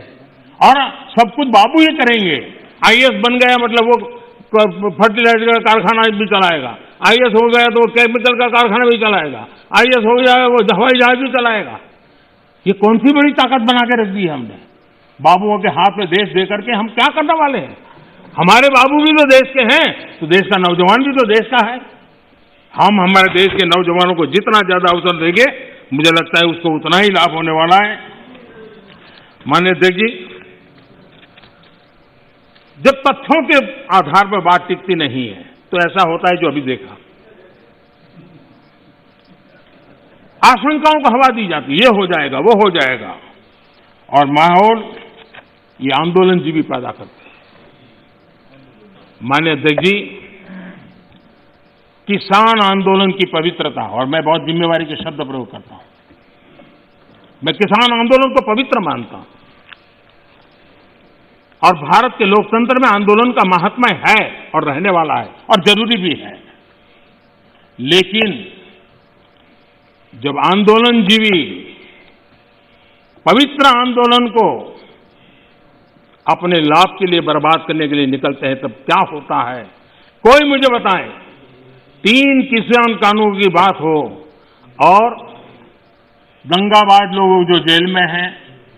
और सब कुछ बाबू ही करेंगे। आईएएस बन गया मतलब वो फर्टिलाइजर का कारखाना भी चलाएगा, आईएएस हो गया तो वो केमिकल का कारखाना भी चलाएगा, आईएएस हो गया वो हवाई जहाज भी चलाएगा। ये कौन सी बड़ी ताकत बना के रख दी है हमने? बाबुओं के हाथ में देश देकर के हम क्या करने वाले हैं? हमारे बाबू भी तो देश के हैं, तो देश का नौजवान भी तो देश का है। हम हमारे देश के नौजवानों को जितना ज्यादा अवसर देंगे, मुझे लगता है उसको उतना ही लाभ होने वाला है। माननीय अध्यक्ष जी, जब तथ्यों के आधार पर बात टिकती नहीं है तो ऐसा होता है जो अभी देखा, आशंकाओं को हवा दी जाती, ये हो जाएगा वो हो जाएगा, और माहौल ये आंदोलन जीवी पैदा करते हैं। माननीय अध्यक्ष जी, किसान आंदोलन की पवित्रता, और मैं बहुत जिम्मेवारी के शब्द प्रयोग करता हूं, मैं किसान आंदोलन को पवित्र मानता हूं और भारत के लोकतंत्र में आंदोलन का महात्म्य है और रहने वाला है और जरूरी भी है। लेकिन जब आंदोलन जीवी पवित्र आंदोलन को अपने लाभ के लिए बर्बाद करने के लिए निकलते हैं तब क्या होता है? कोई मुझे बताए। 3 किसान कानून की बात हो और दंगाबाज लोग जो जेल में हैं,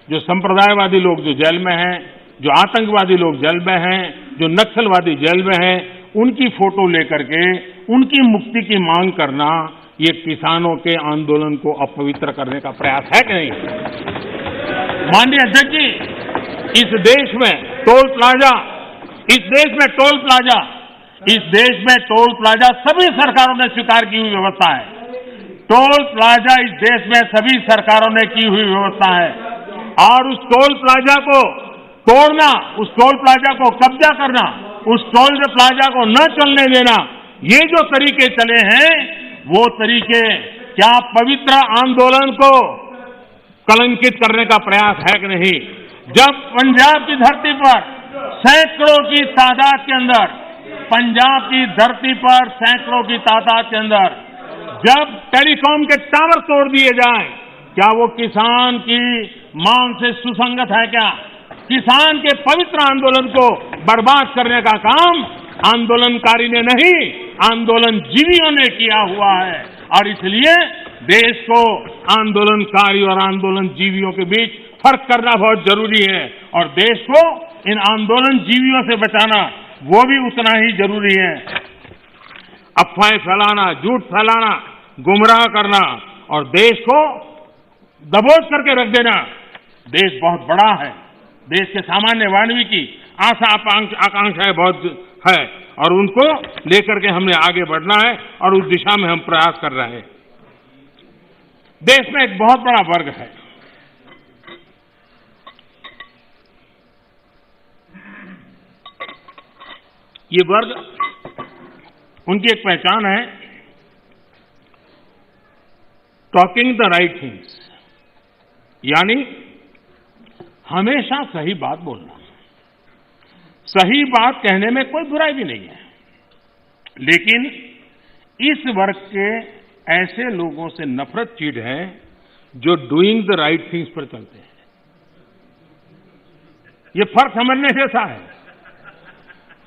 जो संप्रदायवादी लोग जो जेल में हैं, जो आतंकवादी लोग जेल में हैं, जो नक्सलवादी जेल में हैं, उनकी फोटो लेकर के उनकी मुक्ति की मांग करना, ये किसानों के आंदोलन को अपवित्र करने का प्रयास है कि नहीं? माननीय अध्यक्ष जी, इस देश में टोल प्लाजा, सभी सरकारों ने स्वीकार की हुई व्यवस्था है। टोल प्लाजा इस देश में सभी सरकारों ने की हुई व्यवस्था है। और उस टोल प्लाजा को तोड़ना, उस टोल प्लाजा को कब्जा करना, उस टोल प्लाजा को न चलने देना, ये जो तरीके चले हैं वो तरीके क्या पवित्र आंदोलन को कलंकित करने का प्रयास है कि नहीं? जब पंजाब की धरती पर सैकड़ों की तादाद के अंदर, पंजाब की धरती पर सैकड़ों की तादाद के अंदर जब टेलीकॉम के टावर तोड़ दिए जाएं, क्या वो किसान की मांग से सुसंगत है क्या? किसान के पवित्र आंदोलन को बर्बाद करने का काम आंदोलनकारी ने नहीं, आंदोलनजीवियों ने किया हुआ है। और इसलिए देश को आंदोलनकारी और आंदोलनजीवियों के बीच फर्क करना बहुत जरूरी है और देश को इन आंदोलनजीवियों से बचाना वो भी उतना ही जरूरी है। अफवाहें फैलाना, झूठ फैलाना, गुमराह करना और देश को दबोच करके रख देना, देश बहुत बड़ा है, देश के सामान्य मानवी की आशा आकांक्षाएं बहुत है और उनको लेकर के हमने आगे बढ़ना है और उस दिशा में हम प्रयास कर रहे हैं। देश में एक बहुत बड़ा वर्ग है, ये वर्ग, उनकी एक पहचान है टॉकिंग द राइट थिंग्स, यानी हमेशा सही बात बोलना। सही बात कहने में कोई बुराई भी नहीं है, लेकिन इस वर्ग के ऐसे लोगों से नफरत चीड़ है जो डूइंग द राइट थिंग्स पर चलते हैं। ये फर्क समझने जैसा है।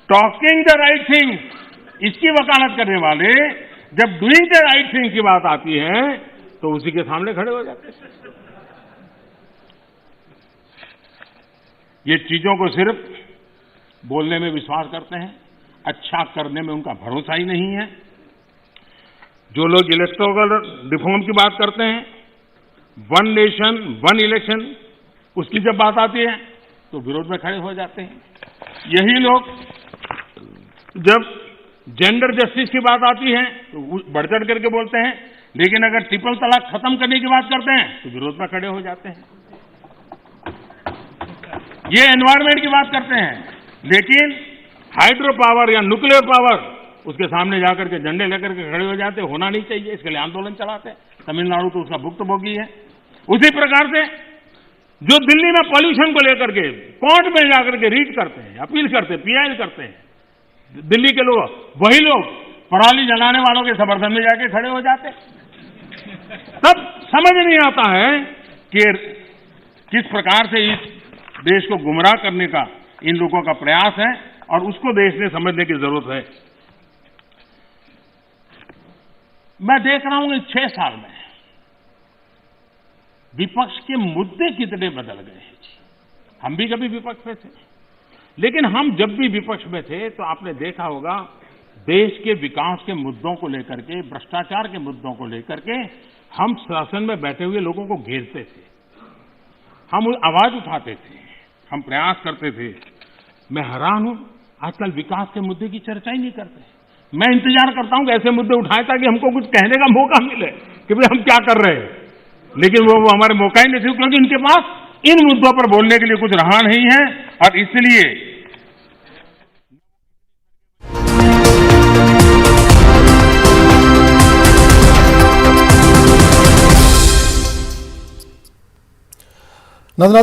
टॉकिंग द राइट थिंग्स इसकी वकालत करने वाले जब डूइंग द राइट थिंग की बात आती है तो उसी के सामने खड़े हो जाते हैं। ये चीजों को सिर्फ बोलने में विश्वास करते हैं, अच्छा करने में उनका भरोसा ही नहीं है। जो लोग इलेक्टोरल रिफॉर्म की बात करते हैं, वन नेशन वन इलेक्शन, उसकी जब बात आती है तो विरोध में खड़े हो जाते हैं। यही लोग जब जेंडर जस्टिस की बात आती है तो बढ़ चढ़ करके बोलते हैं, लेकिन अगर ट्रिपल तलाक खत्म करने की बात करते हैं तो विरोध में खड़े हो जाते हैं। ये एनवायरमेंट की बात करते हैं, लेकिन हाइड्रो पावर या न्यूक्लियर पावर, उसके सामने जाकर के झंडे लेकर के खड़े हो जाते, होना नहीं चाहिए, इसके लिए आंदोलन चलाते हैं। तमिलनाडु तो उसका भुक्तभोगी है। उसी प्रकार से जो दिल्ली में पॉल्यूशन को लेकर के कोर्ट में जाकर के रीट करते हैं, अपील करते हैं, पीआई करते हैं, दिल्ली के लोग, वही लोग पराली जलाने वालों के समर्थन में जाके खड़े हो जाते। तब समझ नहीं आता है कि किस प्रकार से इस देश को गुमराह करने का इन लोगों का प्रयास है और उसको देश ने समझने की जरूरत है। मैं देख रहा हूं कि 6 साल में विपक्ष के मुद्दे कितने बदल गए हैं। हम भी कभी विपक्ष में थे, लेकिन हम जब भी विपक्ष में थे तो आपने देखा होगा देश के विकास के मुद्दों को लेकर के, भ्रष्टाचार के मुद्दों को लेकर के हम शासन में बैठे हुए लोगों को घेरते थे, हम आवाज उठाते थे, हम प्रयास करते थे। मैं हैरान हूं, आजकल विकास के मुद्दे की चर्चा ही नहीं करते। मैं इंतजार करता हूं कि ऐसे मुद्दे उठाए ताकि हमको कुछ कहने का मौका मिले कि भाई हम क्या कर रहे हैं, लेकिन वो हमारे मौका ही नहीं थे, क्योंकि उनके पास इन मुद्दों पर बोलने के लिए कुछ रहा नहीं है। और इसलिए